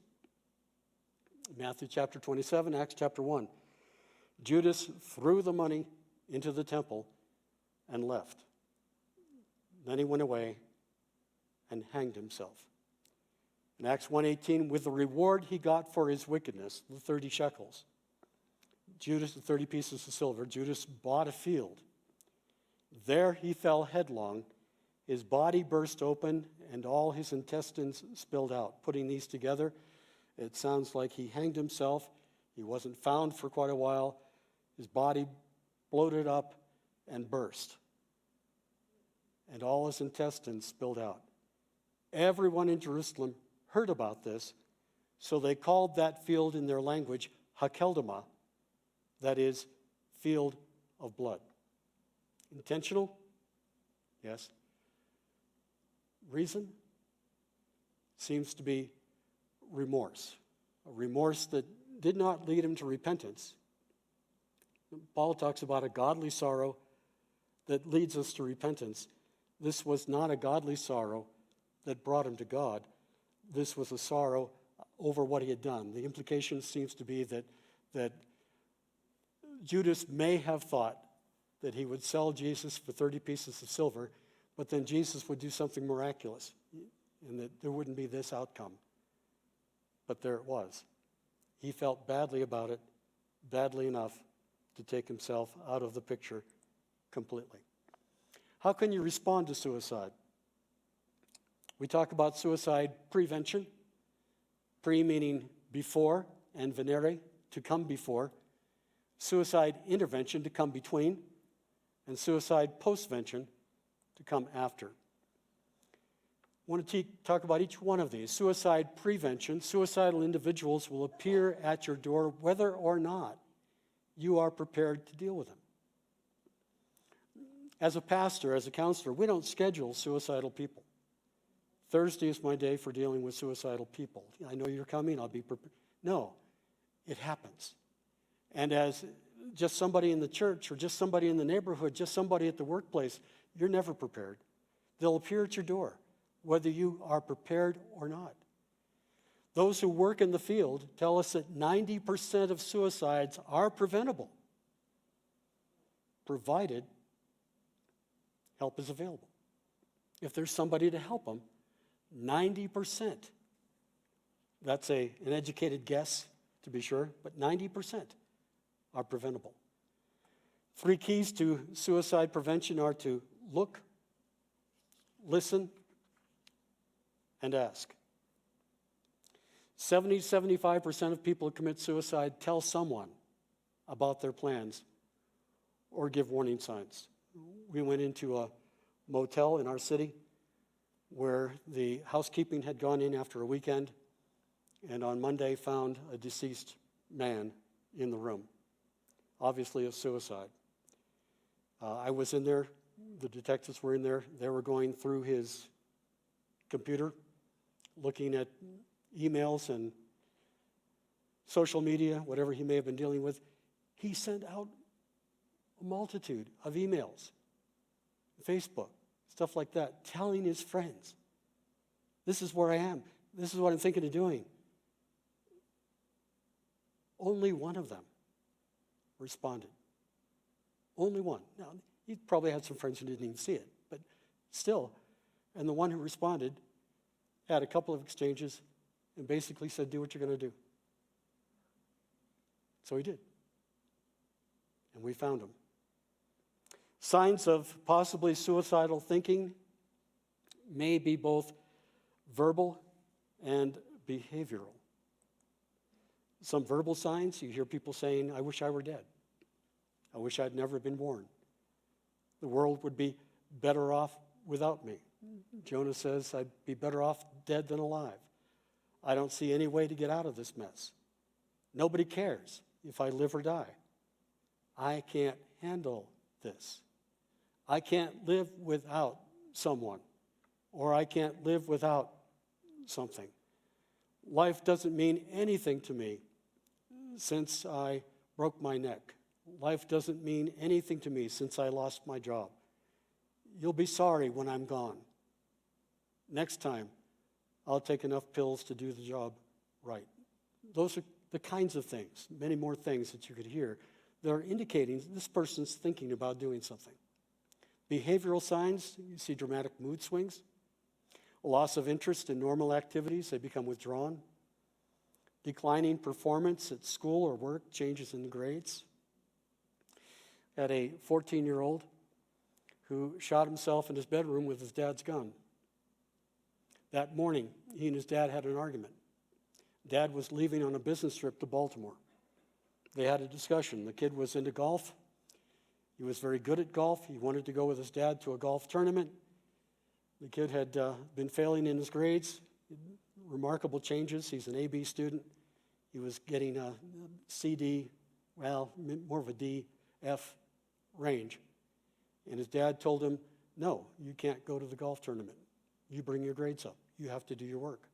Matthew chapter 27, Acts chapter 1. Judas threw the money into the temple and left. Then he went away and hanged himself. In Acts 1:18, with the reward he got for his wickedness, the 30 shekels, Judas, the 30 pieces of silver, Judas bought a field. There he fell headlong. His body burst open and all his intestines spilled out. Putting these together, it sounds like he hanged himself. He wasn't found for quite a while. His body bloated up and burst. and all his intestines spilled out. Everyone in Jerusalem heard about this, so they called that field in their language Hakeldama, that is, field of blood. Intentional? Yes. Reason? Seems to be remorse. A remorse that did not lead him to repentance. Paul talks about a godly sorrow that leads us to repentance. This was not a godly sorrow that brought him to God. This was a sorrow over what he had done. The implication seems to be that Judas may have thought that he would sell Jesus for 30 pieces of silver, but then Jesus would do something miraculous, and that there wouldn't be this outcome. But there it was. He felt badly about it, badly enough to take himself out of the picture completely. How can you respond to suicide? We talk about suicide prevention. Pre meaning before, and venere, to come before. Suicide intervention, to come between. And suicide postvention, to come after. I want to talk about each one of these. Suicide prevention. Suicidal individuals will appear at your door whether or not you are prepared to deal with them. As a pastor, as a counselor, we don't schedule suicidal people. Thursday is my day for dealing with suicidal people. I know you're coming, I'll be prepared. No, it happens. And as just somebody in the church or just somebody in the neighborhood, just somebody at the workplace, you're never prepared. They'll appear at your door, whether you are prepared or not. Those who work in the field tell us that 90% of suicides are preventable, provided help is available. If there's somebody to help them, 90%. That's an educated guess, to be sure, but 90% are preventable. 3 keys to suicide prevention are to look, listen, and ask. 70-75% of people who commit suicide tell someone about their plans or give warning signs. We went into a motel in our city where the housekeeping had gone in after a weekend, and on Monday found a deceased man in the room, obviously a suicide. I was in there, the detectives were in there, they were going through his computer, looking at emails and social media, whatever he may have been dealing with. He sent out a multitude of emails, Facebook, stuff like that, telling his friends, this is where I am, this is what I'm thinking of doing. Only one of them responded. Only one. Now, he probably had some friends who didn't even see it, but still. And the one who responded had a couple of exchanges and basically said, do what you're going to do. So he did. And we found him. Signs of possibly suicidal thinking may be both verbal and behavioral. Some verbal signs, you hear people saying, I wish I were dead. I wish I'd never been born. The world would be better off without me. Jonah says, I'd be better off dead than alive. I don't see any way to get out of this mess. Nobody cares if I live or die. I can't handle this. I can't live without someone, or I can't live without something. Life doesn't mean anything to me since I broke my neck. Life doesn't mean anything to me since I lost my job. You'll be sorry when I'm gone. Next time, I'll take enough pills to do the job right. Those are the kinds of things, many more things that you could hear, that are indicating this person's thinking about doing something. Behavioral signs, you see dramatic mood swings. A loss of interest in normal activities, they become withdrawn. Declining performance at school or work, changes in the grades. Had a 14-year-old who shot himself in his bedroom with his dad's gun. That morning, he and his dad had an argument. Dad was leaving on a business trip to Baltimore. They had a discussion. The kid was into golf. He was very good at golf. He wanted to go with his dad to a golf tournament. The kid had been failing in his grades, remarkable changes. He's an AB student. He was getting a CD, well, more of a D, F range. And his dad told him, no, you can't go to the golf tournament. You bring your grades up. You have to do your work.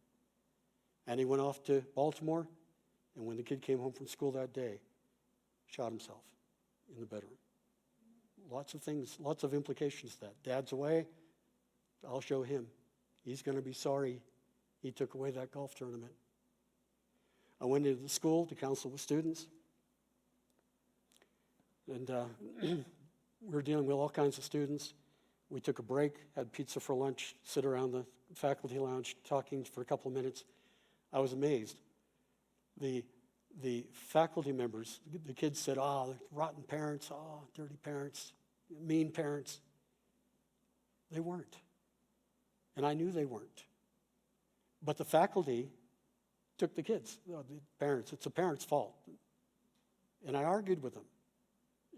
And he went off to Baltimore, and when the kid came home from school that day, shot himself in the bedroom. Lots of things, lots of implications to that. Dad's away. I'll show him. He's going to be sorry he took away that golf tournament. I went into the school to counsel with students. And we were dealing with all kinds of students. We took a break, had pizza for lunch, sit around the faculty lounge talking for a couple of minutes. I was amazed. The faculty members, the kids said, rotten parents, dirty parents, mean parents. They weren't. And I knew they weren't. But the faculty took the kids, the parents. It's the parents' fault. And I argued with them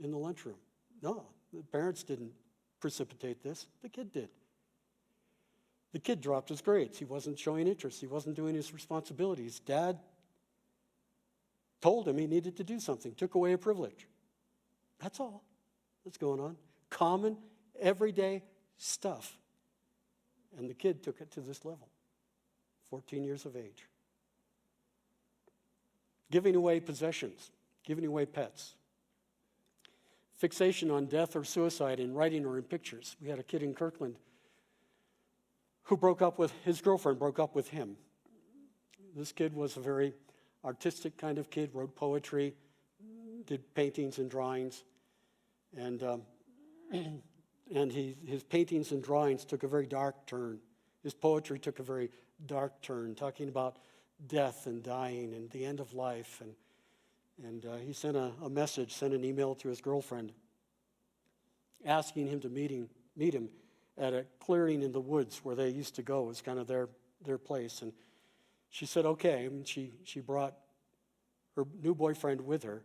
in the lunchroom. No, the parents didn't precipitate this. The kid did. The kid dropped his grades. He wasn't showing interest. He wasn't doing his responsibilities. Dad told him he needed to do something, took away a privilege. That's all that's going on. Common, everyday stuff. And the kid took it to this level, 14 years of age. Giving away possessions, giving away pets. Fixation on death or suicide in writing or in pictures. We had a kid in Kirkland who broke up with his girlfriend, broke up with him. This kid was a very artistic kind of kid, wrote poetry, did paintings and drawings, and his paintings and drawings took a very dark turn. His poetry took a very dark turn, talking about death and dying and the end of life. And he sent a message, sent an email to his girlfriend, asking him to meet him at a clearing in the woods where they used to go. It was kind of their place. And she said, okay. And she brought her new boyfriend with her,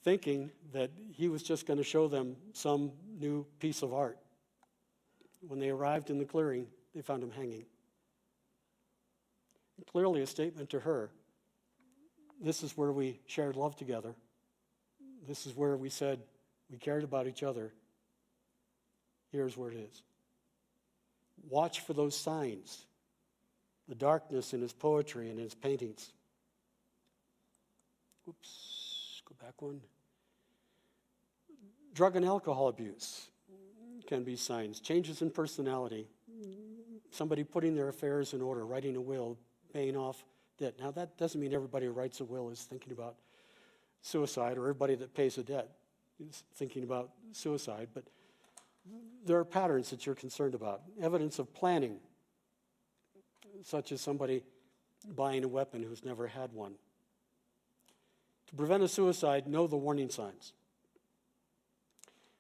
thinking that he was just going to show them some new piece of art. When they arrived in the clearing, they found him hanging. Clearly a statement to her. This is where we shared love together. This is where we said we cared about each other. Here's where it is. Watch for those signs, the darkness in his poetry and his paintings. Oops, go back one. Drug and alcohol abuse can be signs. Changes in personality. Somebody putting their affairs in order, writing a will, paying off debt. Now, that doesn't mean everybody who writes a will is thinking about suicide, or everybody that pays a debt is thinking about suicide, but there are patterns that you're concerned about. Evidence of planning, such as somebody buying a weapon who's never had one. To prevent a suicide, know the warning signs.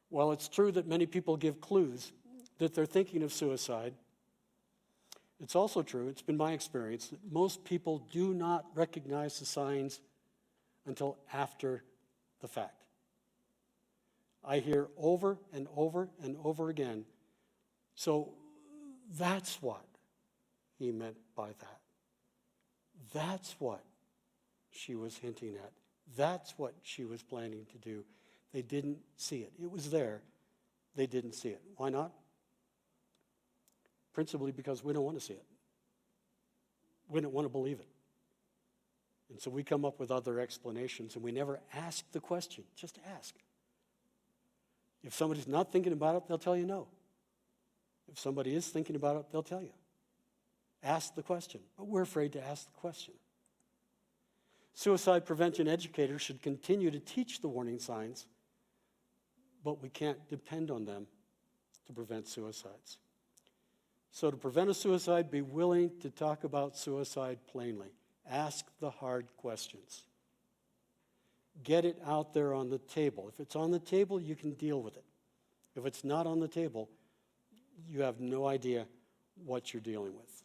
While it's true that many people give clues that they're thinking of suicide, it's also true, it's been my experience, that most people do not recognize the signs until after the fact. I hear over and over and over again, so that's what he meant by that. That's what she was hinting at. That's what she was planning to do. They didn't see it. It was there. They didn't see it. Why not? Principally because we don't want to see it. We don't want to believe it. And so we come up with other explanations, and we never ask the question. Just ask. If somebody's not thinking about it, they'll tell you no. If somebody is thinking about it, they'll tell you. Ask the question. But we're afraid to ask the question. Suicide prevention educators should continue to teach the warning signs, but we can't depend on them to prevent suicides. So to prevent a suicide, be willing to talk about suicide plainly. Ask the hard questions. Get it out there on the table. If it's on the table, you can deal with it. If it's not on the table, you have no idea what you're dealing with.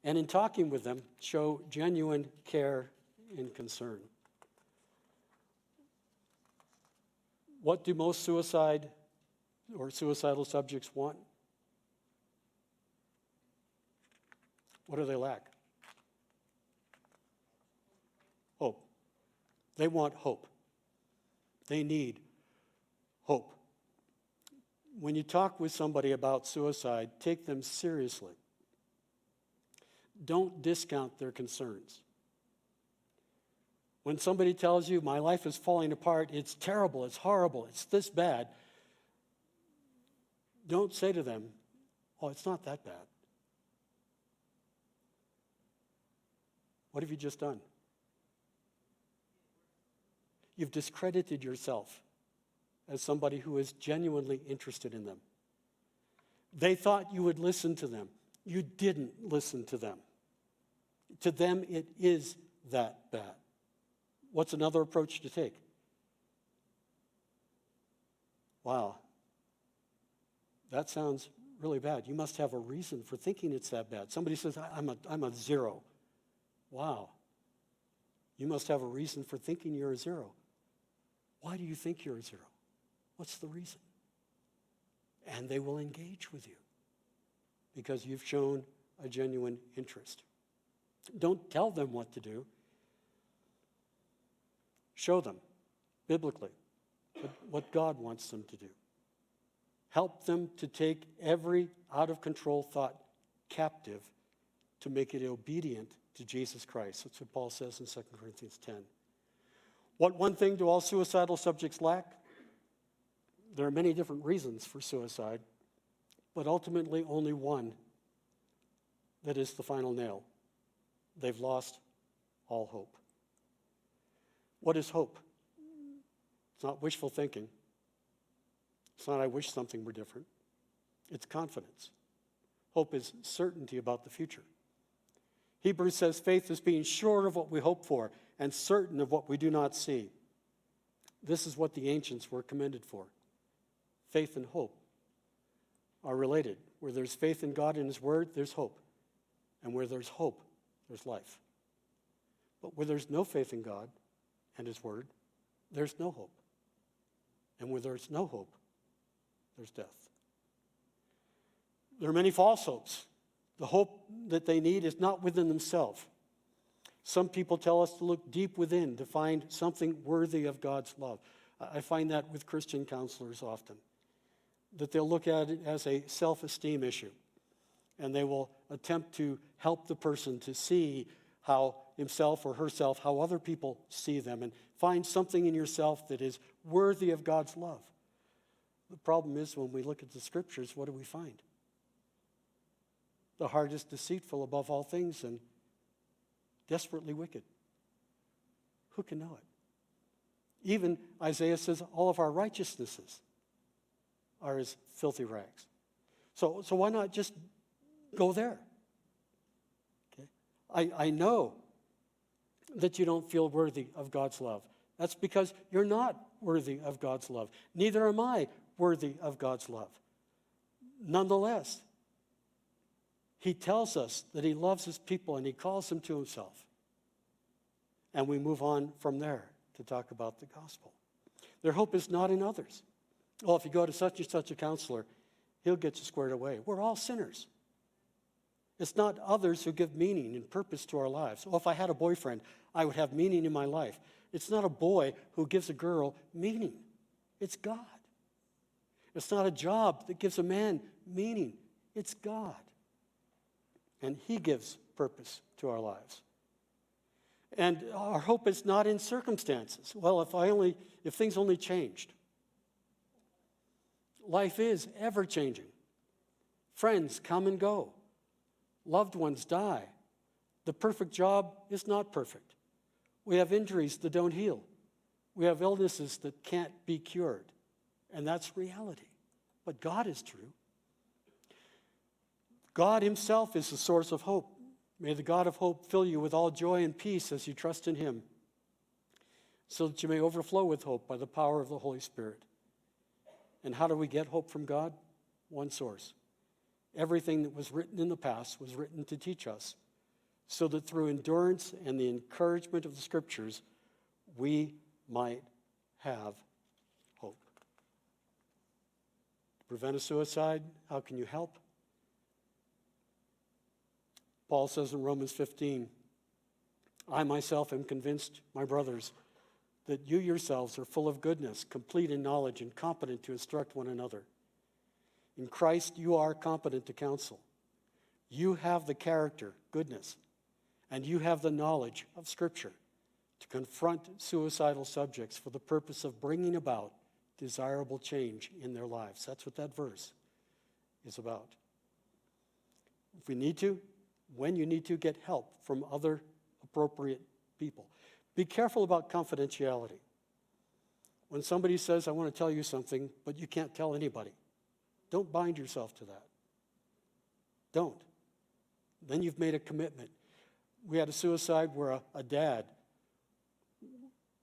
And in talking with them, show genuine care and concern. What do most suicide or suicidal subjects want? What do they lack? Hope. They want hope. They need hope. When you talk with somebody about suicide, take them seriously. Don't discount their concerns. When somebody tells you, my life is falling apart, it's terrible, it's horrible, it's this bad, don't say to them, oh, it's not that bad. What have you just done? You've discredited yourself as somebody who is genuinely interested in them. They thought you would listen to them. You didn't listen to them. To them, it is that bad. What's another approach to take? Wow, that sounds really bad. You must have a reason for thinking it's that bad. Somebody says, I'm a zero. Wow, you must have a reason for thinking you're a zero. Why do you think you're a zero? What's the reason? And they will engage with you because you've shown a genuine interest. Don't tell them what to do. Show them, biblically, what God wants them to do. Help them to take every out-of-control thought captive to make it obedient to Jesus Christ. That's what Paul says in 2 Corinthians 10. What one thing do all suicidal subjects lack? There are many different reasons for suicide, but ultimately only one that is the final nail. They've lost all hope. What is hope? It's not wishful thinking. It's not, I wish something were different. It's confidence. Hope is certainty about the future. Hebrews says faith is being sure of what we hope for and certain of what we do not see. This is what the ancients were commended for. Faith and hope are related. Where there's faith in God and His Word, there's hope. And where there's hope, there's life. But where there's no faith in God and His Word, there's no hope. And where there's no hope, there's death. There are many false hopes. The hope that they need is not within themselves. Some people tell us to look deep within to find something worthy of God's love. I find that with Christian counselors often, that they'll look at it as a self-esteem issue, and they will attempt to help the person to see how himself or herself, how other people see them, and find something in yourself that is worthy of God's love. The problem is when we look at the Scriptures, what do we find? The heart is deceitful above all things and desperately wicked. Who can know it? Even Isaiah says all of our righteousnesses are as filthy rags. So why not just go there? Okay? I know that you don't feel worthy of God's love. That's because you're not worthy of God's love. Neither am I worthy of God's love. Nonetheless, He tells us that He loves His people and He calls them to Himself. And we move on from there to talk about the gospel. Their hope is not in others. Well, if you go to such and such a counselor, he'll get you squared away. We're all sinners. It's not others who give meaning and purpose to our lives. Oh, if I had a boyfriend, I would have meaning in my life. It's not a boy who gives a girl meaning. It's God. It's not a job that gives a man meaning. It's God. And He gives purpose to our lives. And our hope is not in circumstances. Well, if things only changed. Life is ever-changing. Friends come and go. Loved ones die. The perfect job is not perfect. We have injuries that don't heal. We have illnesses that can't be cured. And that's reality. But God is true. God Himself is the source of hope. May the God of hope fill you with all joy and peace as you trust in Him, so that you may overflow with hope by the power of the Holy Spirit. And how do we get hope from God? One source. Everything that was written in the past was written to teach us, so that through endurance and the encouragement of the Scriptures, we might have hope. Prevent a suicide? How can you help? Paul says in Romans 15, I myself am convinced, my brothers, that you yourselves are full of goodness, complete in knowledge, and competent to instruct one another. In Christ, you are competent to counsel. You have the character, goodness, and you have the knowledge of Scripture to confront suicidal subjects for the purpose of bringing about desirable change in their lives. That's what that verse is about. If we need to, when you need to, get help from other appropriate people. Be careful about confidentiality. When somebody says, I want to tell you something, but you can't tell anybody, don't bind yourself to that. Don't. Then you've made a commitment. We had a suicide where a dad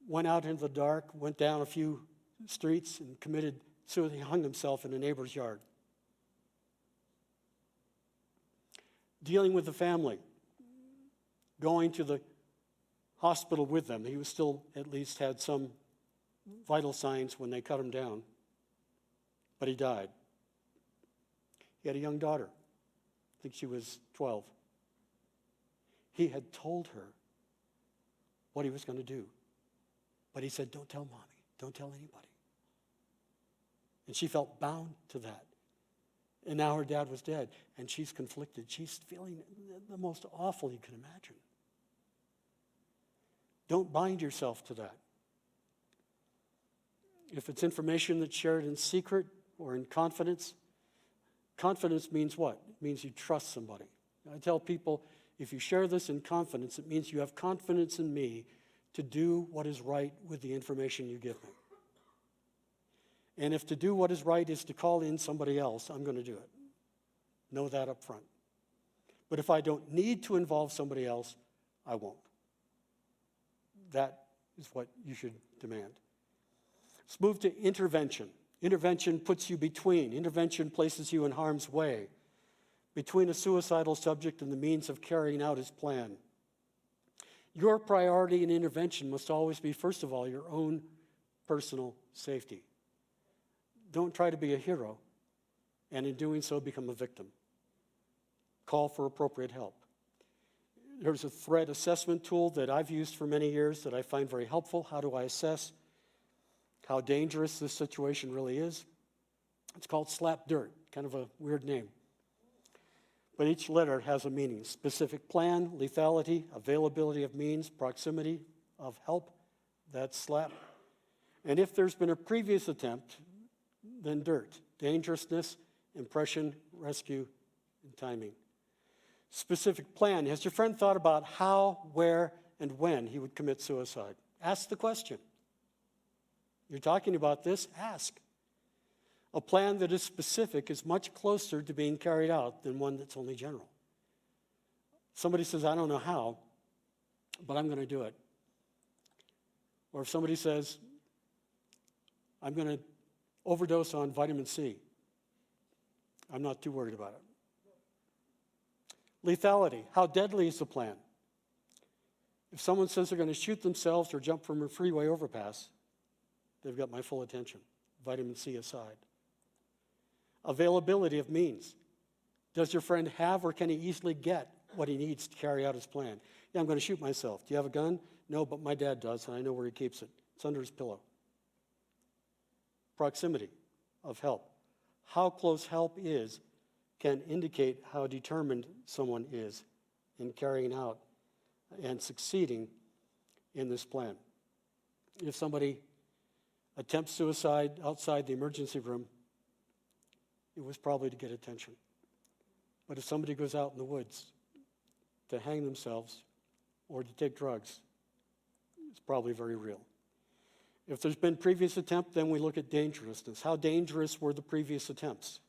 went out into the dark, went down a few streets and committed suicide. He hung himself in a neighbor's yard. Dealing with the family, going to the hospital with them. He was still at least had some vital signs when they cut him down, but he died. He had a young daughter. I think she was 12. He had told her what he was going to do, but he said, don't tell mommy, don't tell anybody. And she felt bound to that. And now her dad was dead, and she's conflicted. She's feeling the most awful you can imagine. Don't bind yourself to that. If it's information that's shared in secret or in confidence, confidence means what? It means you trust somebody. I tell people, if you share this in confidence, it means you have confidence in me to do what is right with the information you give me. And if to do what is right is to call in somebody else, I'm going to do it. Know that up front. But if I don't need to involve somebody else, I won't. That is what you should demand. Let's move to intervention. Intervention puts you between. Intervention places you in harm's way between a suicidal subject and the means of carrying out his plan. Your priority in intervention must always be, first of all, your own personal safety. Don't try to be a hero, and in doing so, become a victim. Call for appropriate help. There's a threat assessment tool that I've used for many years that I find very helpful. How do I assess how dangerous this situation really is? It's called Slap Dirt, kind of a weird name. But each letter has a meaning. Specific plan, lethality, availability of means, proximity of help, that's SLAP. And if there's been a previous attempt, then dirt, dangerousness, impression, rescue, and timing. Specific plan. Has your friend thought about how, where, and when he would commit suicide? Ask the question. You're talking about this? Ask. A plan that is specific is much closer to being carried out than one that's only general. Somebody says, I don't know how, but I'm going to do it. Or if somebody says, I'm going to overdose on vitamin C, I'm not too worried about it. Lethality. How deadly is the plan? If someone says they're going to shoot themselves or jump from a freeway overpass, they've got my full attention, vitamin C aside. Availability of means. Does your friend have or can he easily get what he needs to carry out his plan? Yeah, I'm going to shoot myself. Do you have a gun? No, but my dad does, and I know where he keeps it. It's under his pillow. Proximity of help. How close help is can indicate how determined someone is in carrying out and succeeding in this plan. If somebody attempts suicide outside the emergency room, it was probably to get attention. But if somebody goes out in the woods to hang themselves or to take drugs, it's probably very real. If there's been previous attempt, then we look at dangerousness. How dangerous were the previous attempts?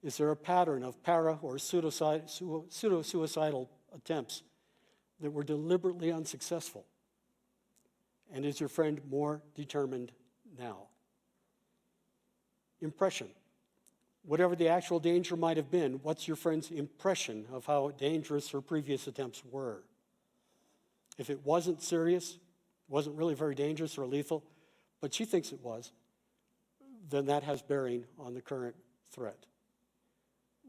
Is there a pattern of para or pseudo-suicidal attempts that were deliberately unsuccessful? And is your friend more determined now? Impression. Whatever the actual danger might have been, what's your friend's impression of how dangerous her previous attempts were? If it wasn't serious, wasn't really very dangerous or lethal, but she thinks it was, then that has bearing on the current threat.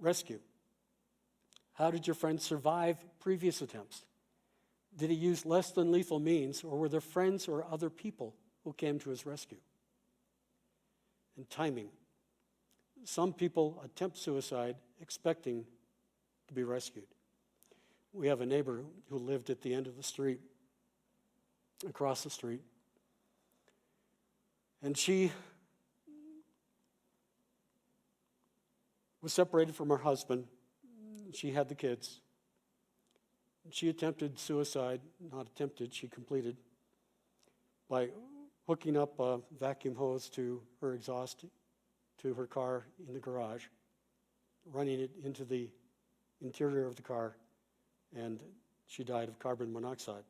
Rescue. How did your friend survive previous attempts? Did he use less than lethal means, or were there friends or other people who came to his rescue? And timing. Some people attempt suicide expecting to be rescued. We have a neighbor who lived at the end of the street, across the street, and she was separated from her husband. She had the kids. She attempted suicide, not attempted, she completed, by hooking up a vacuum hose to her exhaust, to her car in the garage, running it into the interior of the car, and she died of carbon monoxide.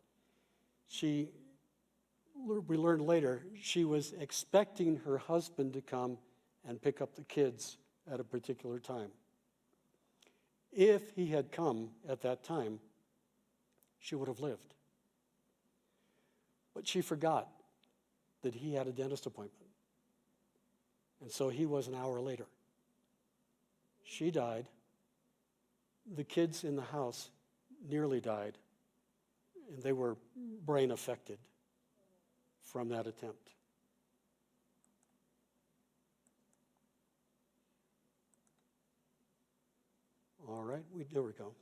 We learned later, she was expecting her husband to come and pick up the kids at a particular time. If he had come at that time, she would have lived. But she forgot that he had a dentist appointment. And so he was an hour later. She died. The kids in the house nearly died, and they were brain affected from that attempt. All right, there we go.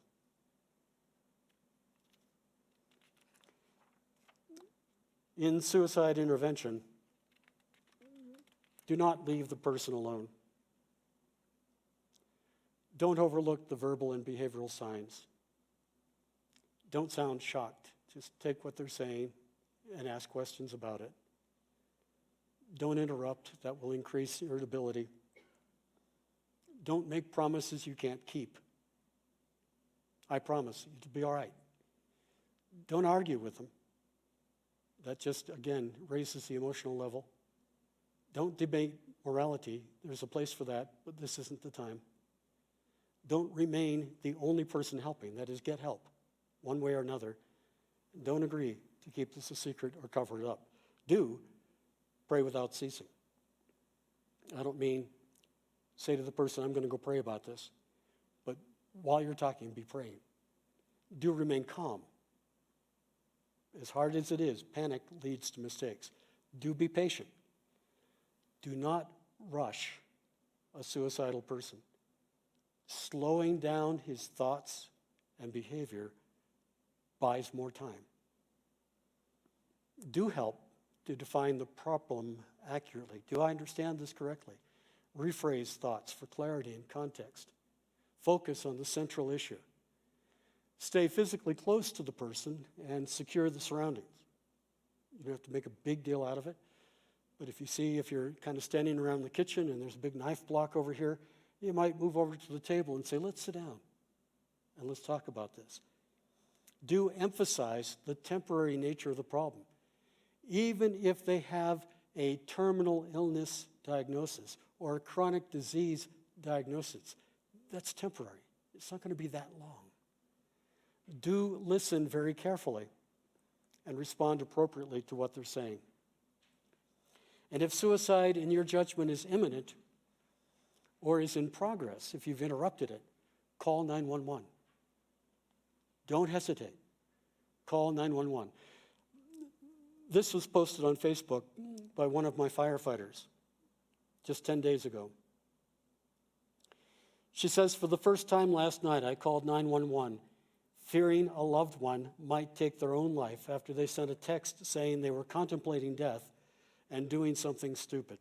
In suicide intervention, do not leave the person alone. Don't overlook the verbal and behavioral signs. Don't sound shocked. Just take what they're saying and ask questions about it. Don't interrupt. That will increase irritability. Don't make promises you can't keep. I promise it'll be all right. Don't argue with them. That just, again, raises the emotional level. Don't debate morality. There's a place for that, but this isn't the time. Don't remain the only person helping. That is, get help, one way or another. Don't agree to keep this a secret or cover it up. Do pray without ceasing. I don't mean say to the person, I'm going to go pray about this. But while you're talking, be praying. Do remain calm. As hard as it is, panic leads to mistakes. Do be patient. Do not rush a suicidal person. Slowing down his thoughts and behavior buys more time. Do help to define the problem accurately. Do I understand this correctly? Rephrase thoughts for clarity and context. Focus on the central issue. Stay physically close to the person and secure the surroundings. You don't have to make a big deal out of it, but if you're kind of standing around the kitchen and there's a big knife block over here, you might move over to the table and say, let's sit down and let's talk about this. Do emphasize the temporary nature of the problem. Even if they have a terminal illness diagnosis or a chronic disease diagnosis, that's temporary. It's not going to be that long. Do listen very carefully and respond appropriately to what they're saying. And if suicide, in your judgment, is imminent or is in progress, if you've interrupted it, call 911. Don't hesitate. Call 911. This was posted on Facebook by one of my firefighters just 10 days ago. She says, for the first time last night, I called 911, fearing a loved one might take their own life after they sent a text saying they were contemplating death and doing something stupid.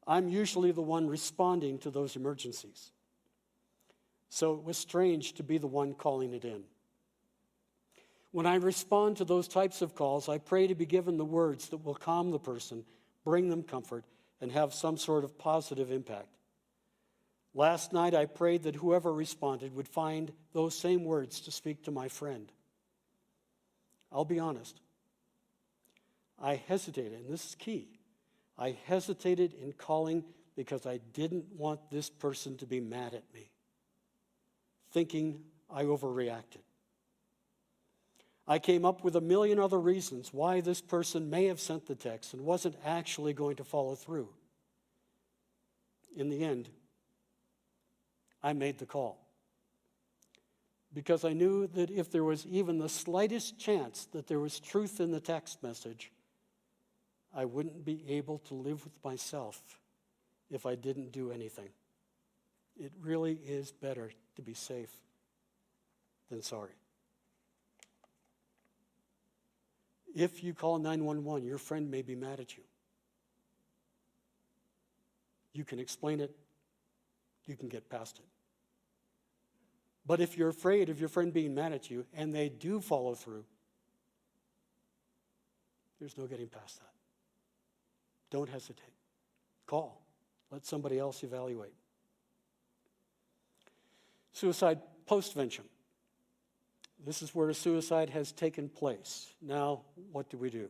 I'm usually the one responding to those emergencies. So it was strange to be the one calling it in. When I respond to those types of calls, I pray to be given the words that will calm the person, bring them comfort, and have some sort of positive impact. Last night, I prayed that whoever responded would find those same words to speak to my friend. I'll be honest. I hesitated, and this is key. I hesitated in calling because I didn't want this person to be mad at me, thinking I overreacted. I came up with a million other reasons why this person may have sent the text and wasn't actually going to follow through. in the end, I made the call. Because I knew that if there was even the slightest chance that there was truth in the text message, I wouldn't be able to live with myself if I didn't do anything. It really is better to be safe than sorry. If you call 911, your friend may be mad at you. You can explain it. You can get past it. But if you're afraid of your friend being mad at you and they do follow through, there's no getting past that. Don't hesitate. Call. Let somebody else evaluate. Suicide postvention. This is where a suicide has taken place. Now, what do?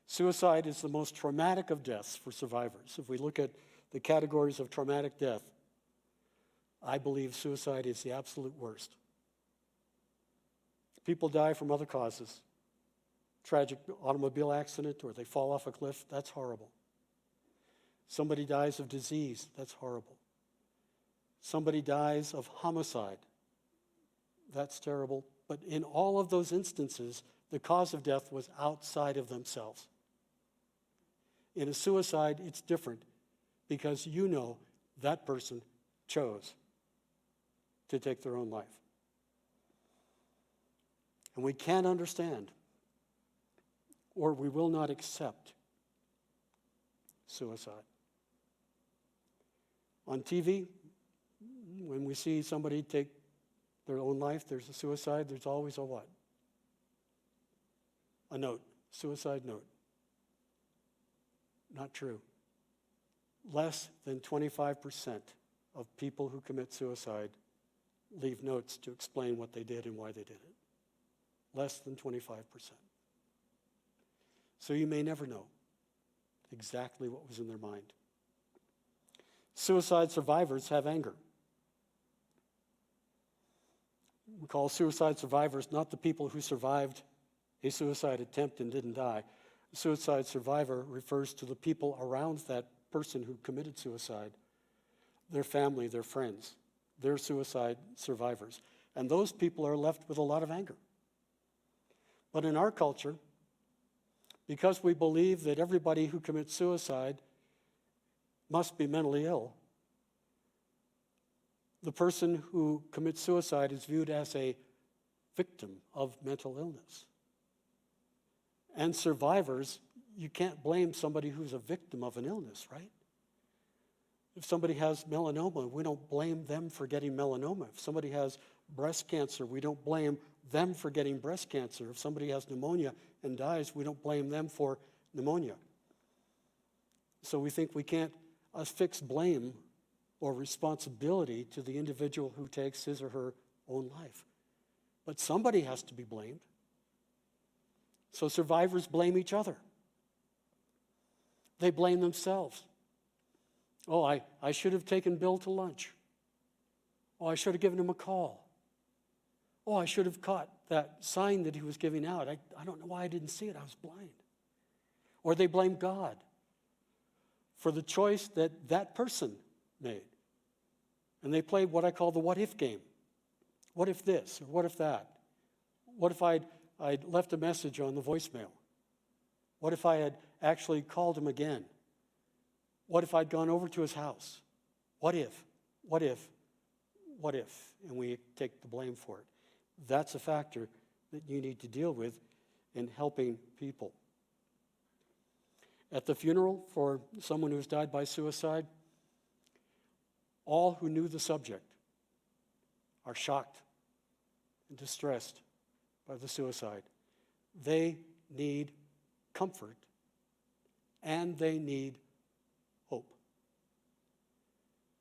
Suicide is the most traumatic of deaths for survivors. If we look at the categories of traumatic death, I believe suicide is the absolute worst. People die from other causes. Tragic automobile accident, or they fall off a cliff, that's horrible. Somebody dies of disease, that's horrible. Somebody dies of homicide, that's terrible. But in all of those instances, the cause of death was outside of themselves. In a suicide, it's different because you know that person chose to take their own life. And we can't understand, or we will not accept, suicide. On TV, when we see somebody take their own life, there's a suicide, there's always a what? A note, suicide note. Not true. Less than 25% of people who commit suicide leave notes to explain what they did and why they did it. Less than 25%. So you may never know exactly what was in their mind. Suicide survivors have anger. We call suicide survivors not the people who survived a suicide attempt and didn't die. A suicide survivor refers to the people around that person who committed suicide, their family, their friends. They're suicide survivors. And those people are left with a lot of anger. But in our culture, because we believe that everybody who commits suicide must be mentally ill, the person who commits suicide is viewed as a victim of mental illness. And survivors, you can't blame somebody who's a victim of an illness, right? If somebody has melanoma, we don't blame them for getting melanoma. If somebody has breast cancer, we don't blame them for getting breast cancer. If somebody has pneumonia and dies, we don't blame them for pneumonia. So we think we can't affix blame or responsibility to the individual who takes his or her own life. But somebody has to be blamed. So survivors blame each other. They blame themselves. Oh, I should have taken Bill to lunch. Oh, I should have given him a call. Oh, I should have caught that sign that he was giving out. I don't know why I didn't see it. I was blind. Or they blame God for the choice that that person made. And they play what I call the what-if game. What if this, or what if that? What if I'd left a message on the voicemail? What if I had actually called him again? What if I'd gone over to his house? What if? What if? What if? And we take the blame for it. That's a factor that you need to deal with in helping people. At the funeral for someone who's died by suicide, all who knew the subject are shocked and distressed by the suicide. They need comfort and they need hope.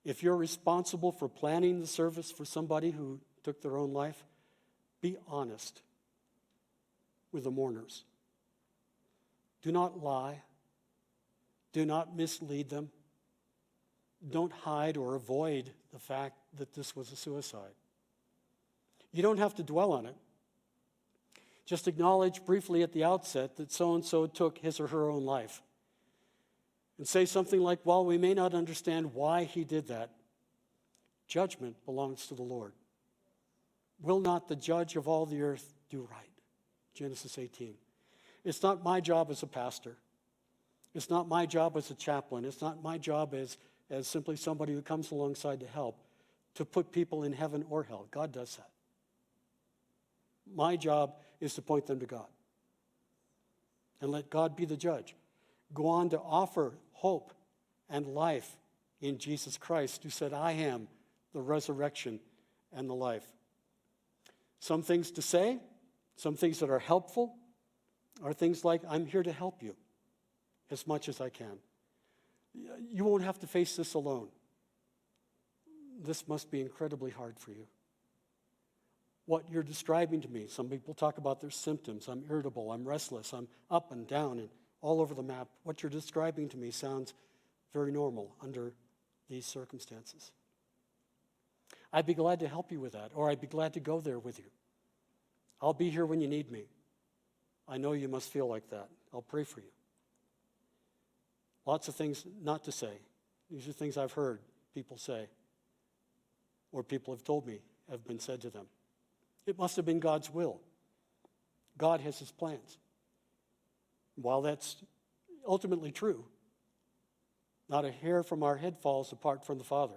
If you're responsible for planning the service for somebody who took their own life, be honest with the mourners. Do not lie. Do not mislead them. Don't hide or avoid the fact that this was a suicide. You don't have to dwell on it. Just acknowledge briefly at the outset that so-and-so took his or her own life. and say something like, while we may not understand why he did that, judgment belongs to the Lord. Will not the judge of all the earth do right? Genesis 18. It's not my job as a pastor. It's not my job as a chaplain. It's not my job as simply somebody who comes alongside to help to put people in heaven or hell. God does that. My job is to point them to God and let God be the judge. Go on to offer hope and life in Jesus Christ, who said, I am the resurrection and the life. Some things to say, some things that are helpful, are things like, I'm here to help you as much as I can. You won't have to face this alone. This must be incredibly hard for you. What you're describing to me, some people talk about their symptoms. I'm irritable, I'm restless, I'm up and down and all over the map. What you're describing to me sounds very normal under these circumstances. I'd be glad to help you with that, or I'd be glad to go there with you. I'll be here when you need me. I know you must feel like that. I'll pray for you. Lots of things not to say. These are things I've heard people say, or people have told me have been said to them. It must have been God's will. God has his plans. While that's ultimately true, not a hair from our head falls apart from the Father.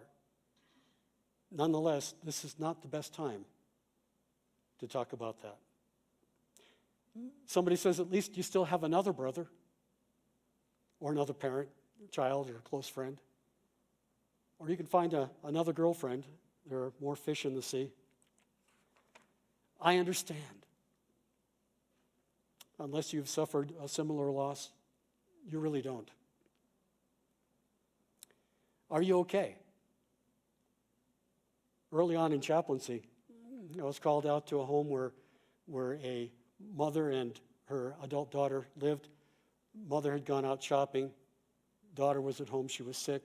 Nonetheless, this is not the best time to talk about that. Somebody says, at least you still have another brother or another parent, child, or a close friend. Or you can find another girlfriend. There are more fish in the sea. I understand. Unless you've suffered a similar loss, you really don't. Are you okay? Early on in chaplaincy, I was called out to a home where a mother and her adult daughter lived. Mother had gone out shopping. Daughter was at home. She was sick.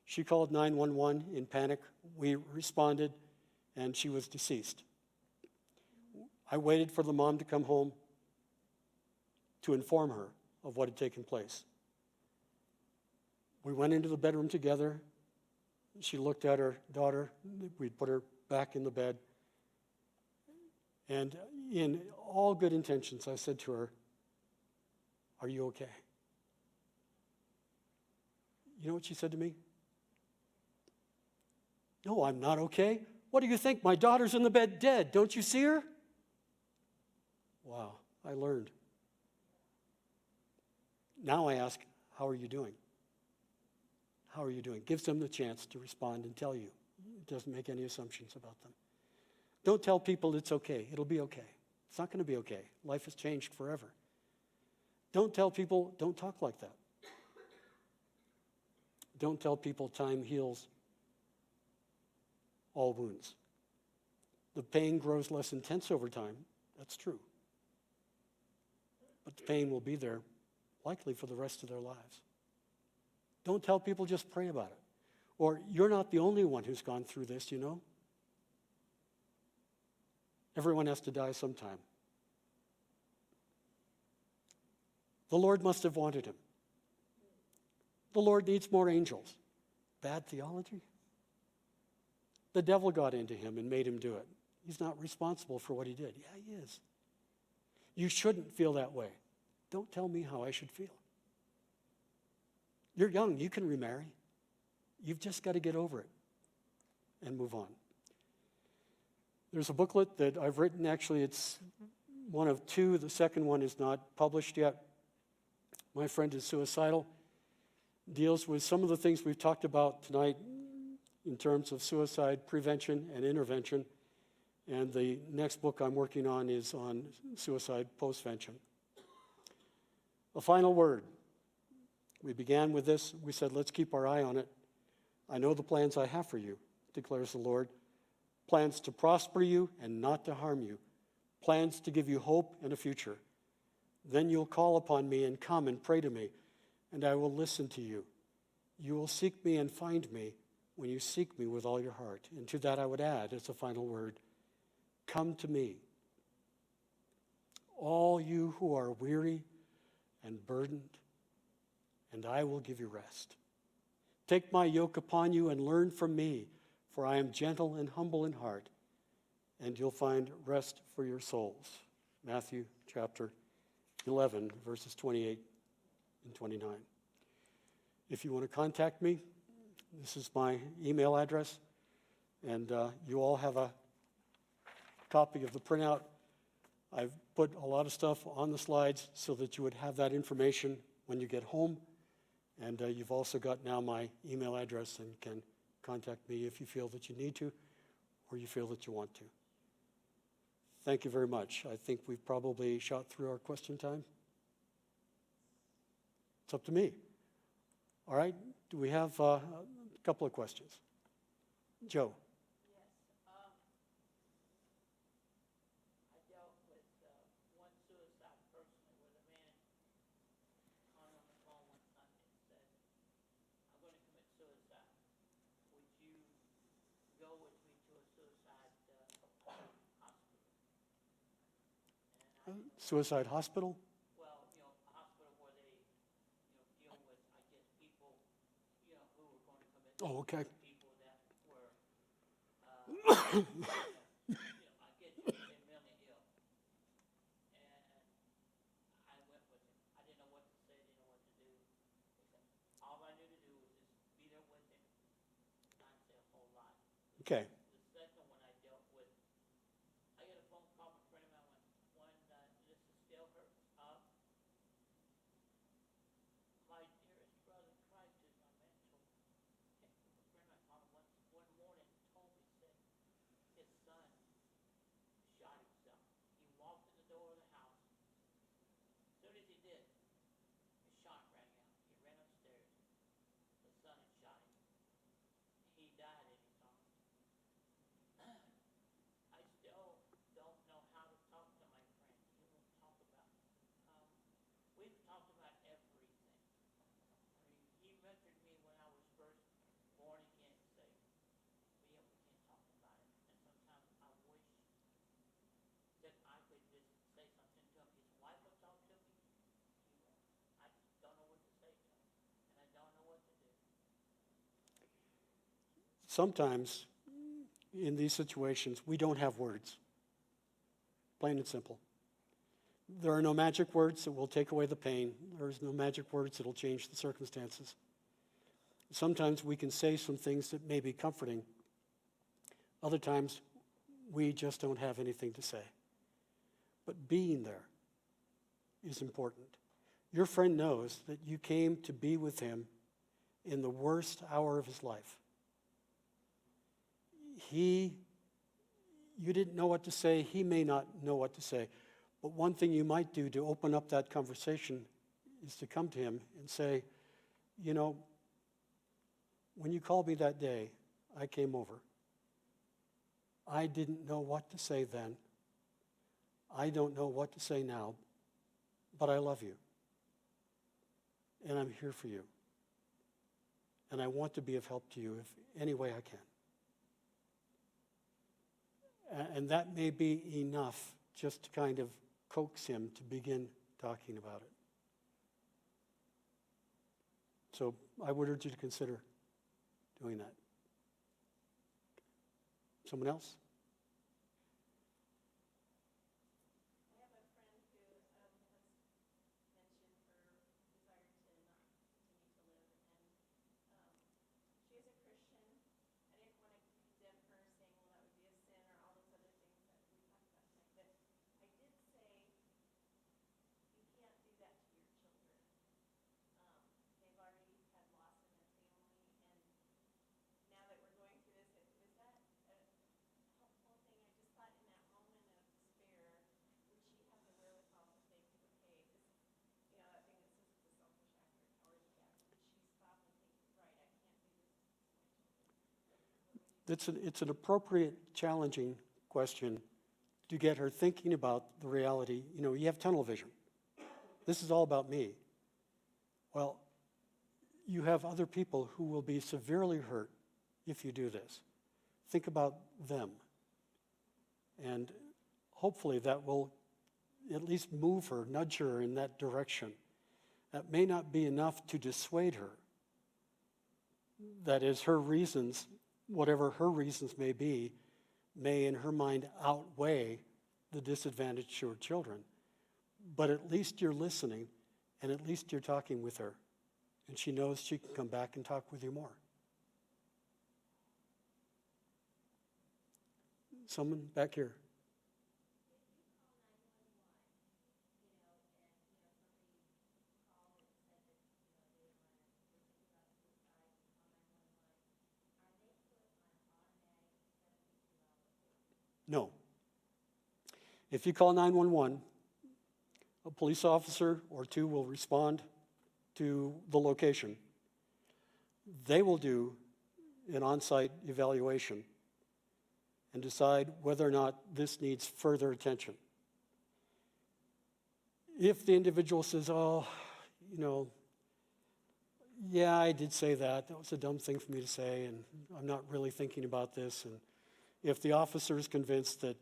She called 911 in panic. We responded, and she was deceased. I waited for the mom to come home to inform her of what had taken place. We went into the bedroom together. She looked at her daughter. We put her back in the bed. And in all good intentions, I said to her, "Are you okay?" You know what she said to me? "No, I'm not okay. What do you think? My daughter's in the bed dead. Don't you see her?" Wow, I learned. Now I ask, how are you doing? How are you doing? Gives them the chance to respond and tell you. It doesn't make any assumptions about them. Don't tell people it's okay. It'll be okay. It's not going to be okay. Life has changed forever. Don't tell people, don't talk like that. Don't tell people time heals all wounds. The pain grows less intense over time. That's true. But the pain will be there likely for the rest of their lives. Don't tell people, just pray about it. Or, you're not the only one who's gone through this, you know. Everyone has to die sometime. The Lord must have wanted him. The Lord needs more angels. Bad theology? The devil got into him and made him do it. He's not responsible for what he did. Yeah, he is. You shouldn't feel that way. Don't tell me how I should feel. You're young. You can remarry. You've just got to get over it and move on. There's a booklet that I've written. Actually, it's one of two. The second one is not published yet. My Friend is Suicidal. Deals with some of the things we've talked about tonight in terms of suicide prevention and intervention. And the next book I'm working on is on suicide postvention. A final word. We began with this. We said, let's keep our eye on it. I know the plans I have for you, declares the Lord. Plans to prosper you and not to harm you. Plans to give you hope and a future. Then you'll call upon me and come and pray to me, and I will listen to you. You will seek me and find me when you seek me with all your heart. And to that I would add, as a final word, come to me. All you who are weary and burdened, and I will give you rest. Take my yoke upon you and learn from me, for I am gentle and humble in heart, and you'll find rest for your souls. Matthew chapter 11, verses 28 and 29. If you want to contact me, this is my email address, and you all have a copy of the printout. I've put a lot of stuff on the slides so that you would have that information when you get home, and you've also got now my email address and can contact me if you feel that you need to or you feel that you want to. Thank you very much. I think we've probably shot through our question time. It's up to me. All right, do we have a couple of questions? Joe. Yes. I dealt with one suicide personally where the man called on the phone one Sunday and said, I'm going to commit suicide. Would you go with me to a suicide hospital? And Suicide hospital? well, a hospital where they, deal with, I guess, people, who were going to commit Oh, okay. people that were, I guess you could say mentally ill. And I went with him. I didn't know what to say, didn't know what to do. Except all I knew to do was just be there with him, not say a whole lot. Okay. The second one I dealt with, I got a phone call from a friend of mine when this is still hurts up. My dearest brother in Christ, who's my mentor, a friend of mine called him one morning and told me, said his son shot himself. He walked in the door of the house. As soon as he did, a shot rang out. He ran upstairs. The son had shot him. He died in his arms. I still don't know how to talk to my friend. He won't talk about it. We've talked about everything. I mean, he mentored me when I was first born again and saved. But yet we can't talk about it. And sometimes I wish that I could just say something to him. His wife will talk to me. He won't. I just don't know what to say to him. And I don't know what to do. Sometimes in these situations, we don't have words. Plain and simple. There are no magic words that will take away the pain. There's no magic words that will change the circumstances. Sometimes we can say some things that may be comforting. Other times, we just don't have anything to say. But being there is important. Your friend knows that you came to be with him in the worst hour of his life. You didn't know what to say. He may not know what to say. But one thing you might do to open up that conversation is to come to him and say, when you called me that day, I came over. I didn't know what to say then. I don't know what to say now, but I love you. And I'm here for you. And I want to be of help to you if any way I can. And that may be enough just to kind of coax him to begin talking about it. So I would urge you to consider doing that. Someone else? I have a friend who has mentioned her desire to not continue to live, and she is a Christian. I didn't want to condemn her, saying, well, that would be a sin, or all those other things that we talked about tonight. But I did say, you can't do that to your children. They've already had loss in their family, and now that we're going through this, was that a helpful thing? I just thought in that moment of despair, would she have the wherewithal to think, okay, this, that thing that says it's a selfish act or a cowardly act, would she stop and think, right, I can't do this to my children? It's an appropriate, challenging question to get her thinking about the reality. You have tunnel vision. This is all about me. Well, you have other people who will be severely hurt if you do this. Think about them. And hopefully that will at least move her, nudge her in that direction. that may not be enough to dissuade her. That is, her reasons, whatever her reasons may be, may in her mind outweigh the disadvantage to her children. But at least you're listening, and at least you're talking with her. And she knows she can come back and talk with you more. Someone back here. No. If you call 911, a police officer or two will respond to the location. They will do an on-site evaluation and decide whether or not this needs further attention. If the individual says, oh, yeah, I did say that. That was a dumb thing for me to say, and I'm not really thinking about this. And if the officer is convinced that,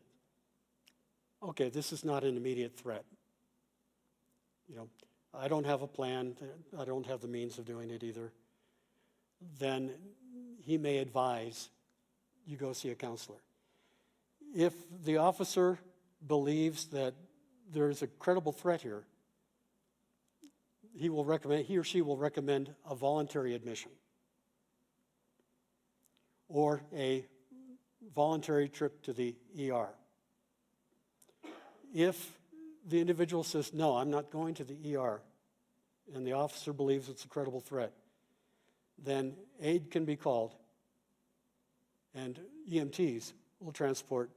okay, this is not an immediate threat, I don't have a plan, I don't have the means of doing it either, then he may advise you go see a counselor. If the officer believes that there's a credible threat here, he or she will recommend a voluntary admission or a voluntary trip to the ER. If the individual says, no, I'm not going to the ER, and the officer believes it's a credible threat, then aid can be called, and EMTs will transport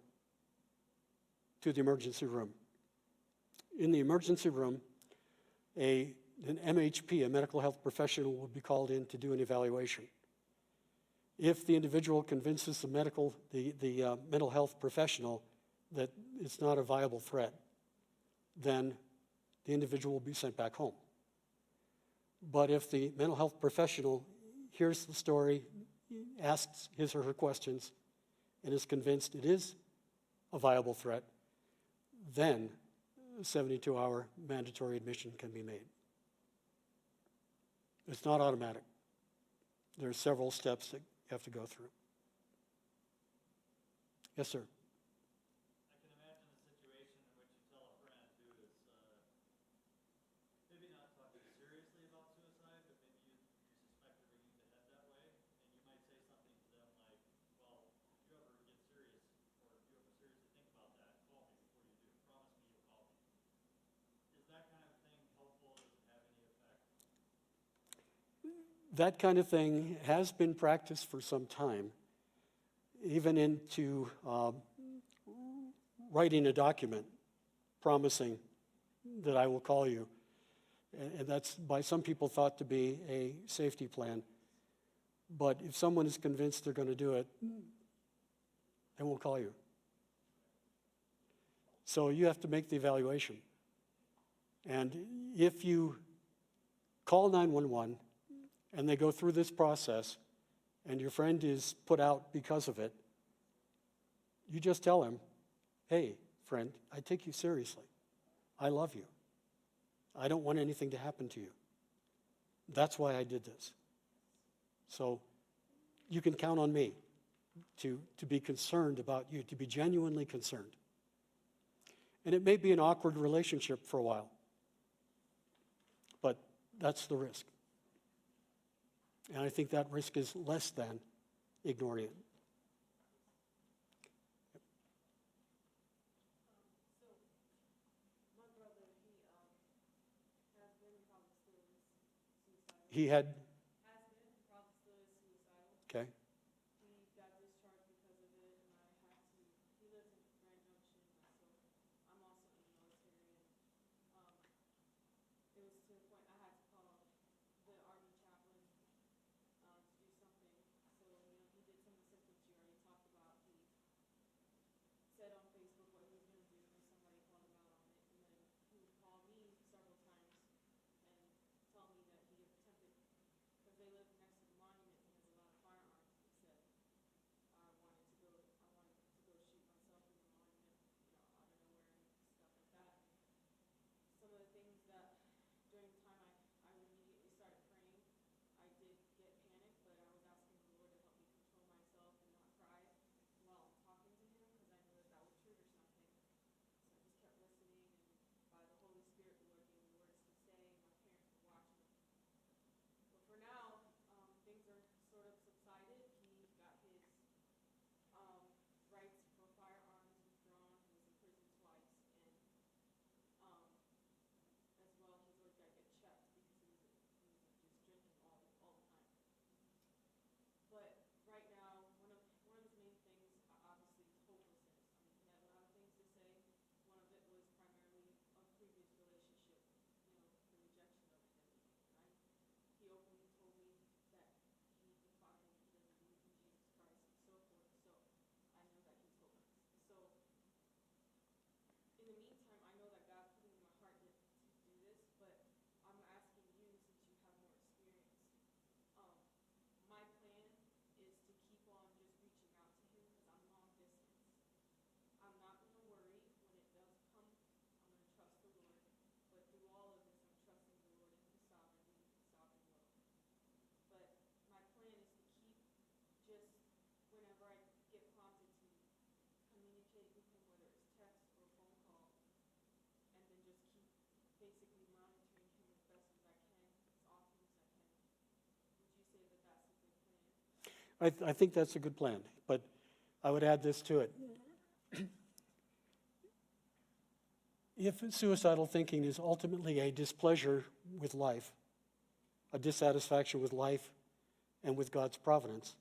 to the emergency room. In the emergency room, an MHP, a medical health professional, will be called in to do an evaluation. If the individual convinces the mental health professional that it's not a viable threat, then the individual will be sent back home. But if the mental health professional hears the story, asks his or her questions, and is convinced it is a viable threat, then a 72-hour mandatory admission can be made. It's not automatic. There are several steps that you have to go through. Yes, sir. I can imagine a situation in which you tell a friend who is maybe not talking seriously about suicide, but maybe you suspect they're beginning to head that way, and you might say something to them like, well, if you ever get serious, or if you ever seriously think about that, call me before you do. Promise me you'll call me. Is that kind of thing helpful? Does it have any effect? That kind of thing has been practiced for some time, even into writing a document promising that I will call you. And that's by some people thought to be a safety plan. But if someone is convinced they're going to do it, they won't call you. So you have to make the evaluation. And if you call 911 and they go through this process and your friend is put out because of it, you just tell him, hey, friend, I take you seriously. I love you. I don't want anything to happen to you. That's why I did this. So you can count on me to be concerned about you, to be genuinely concerned. And it may be an awkward relationship for a while, but that's the risk. And I think that risk is less than ignoring it. My brother, has been probably still suicidal. He had, Has been probably still suicidal. okay, He got discharged because of it, and I had to. He lives in Grand Junction, so I'm also in the military, and it was to the point I had to call the Army chaplain to do something. So he did some of the symptoms you already talked about. He said on Facebook what he was going to do, and somebody called him out on it, and then he would call me several times and tell me that he attempted I think that's a good plan, but I would add this to it. If suicidal thinking is ultimately a displeasure with life, a dissatisfaction with life and with God's providence,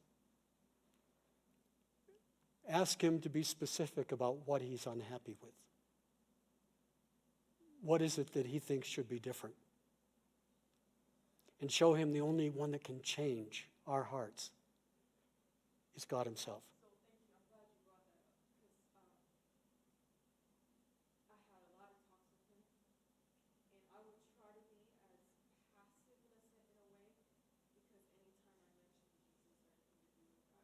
ask him to be specific about what he's unhappy with. What is it that he thinks should be different? And show him the only one that can change our hearts is God himself. So thank you. I'm glad you brought that up because I had a lot of talks with him, and I would try to be as passive in a way, because anytime I mentioned Jesus or anything to do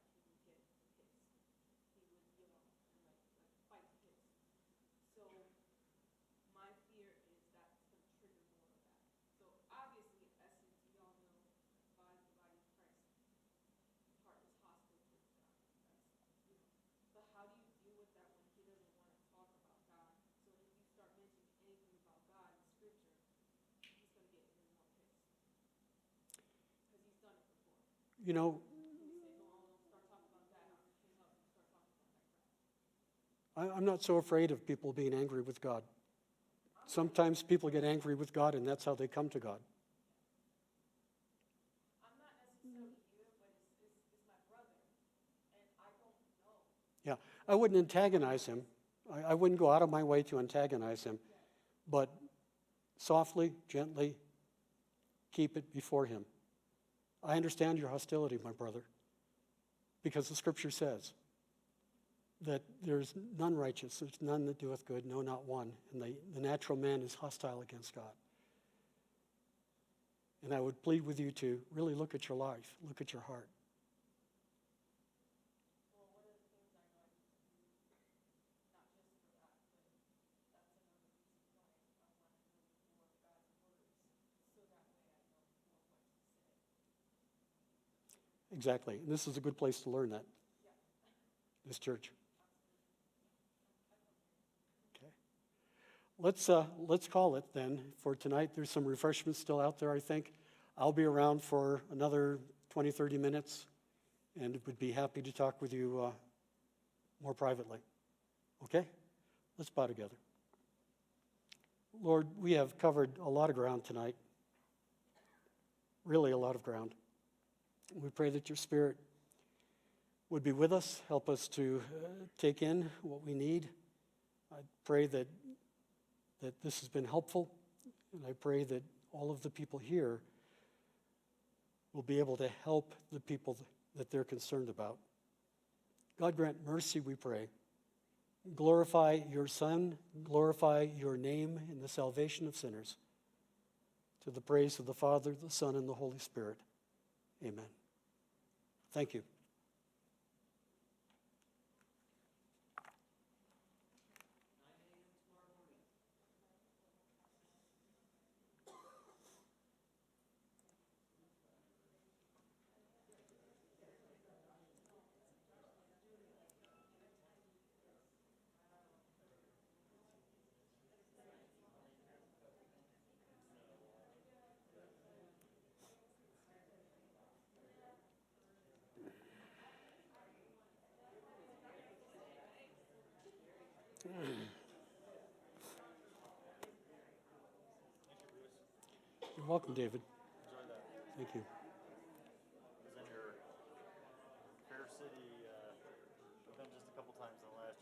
with God, he would get pissed. He would yell and like fight pissed. So my fear is that's going to trigger more of that. So obviously, essence, we all know, by the body of Christ, his heart is hostile towards God. But how do you deal with that when he doesn't want to talk about God? So if you start mentioning anything about God in Scripture, he's going to get even more pissed. Because he's done it before. You know, He say, no, don't start talking about that. I'm going to hang up and start talking about that crap. I'm not so afraid of people being angry with God. Sometimes people get angry with God, and that's how they come to God. I'm not necessarily either, but it's my brother. And I don't know. Yeah, I wouldn't antagonize him. I wouldn't go out of my way to antagonize him, but softly, gently, keep it before him. I understand your hostility, my brother, because the Scripture says that there's none righteous, there's none that doeth good, no, not one. And the natural man is hostile against God. And I would plead with you to really look at your life, look at your heart. Well, one of the things I know I need to do, not just for that, but that's another reason why I want to know more of God's words, so that way I know more what to say. Exactly. And this is a good place to learn that. This church. Okay. Let's call it then for tonight. There's some refreshments still out there, I think. I'll be around for another 20, 30 minutes and would be happy to talk with you more privately. Okay? Let's bow together. Lord, we have covered a lot of ground tonight. Really a lot of ground. We pray that your Spirit would be with us, help us to take in what we need. I pray that this has been helpful, and I pray that all of the people here will be able to help the people that they're concerned about. God grant mercy, we pray. Glorify your Son, glorify your name in the salvation of sinners. To the praise of the Father, the Son, and the Holy Spirit. Amen. Thank you. You're welcome, David. Enjoy that. Thank you. I was in your Fair City, I've been just a couple times in the last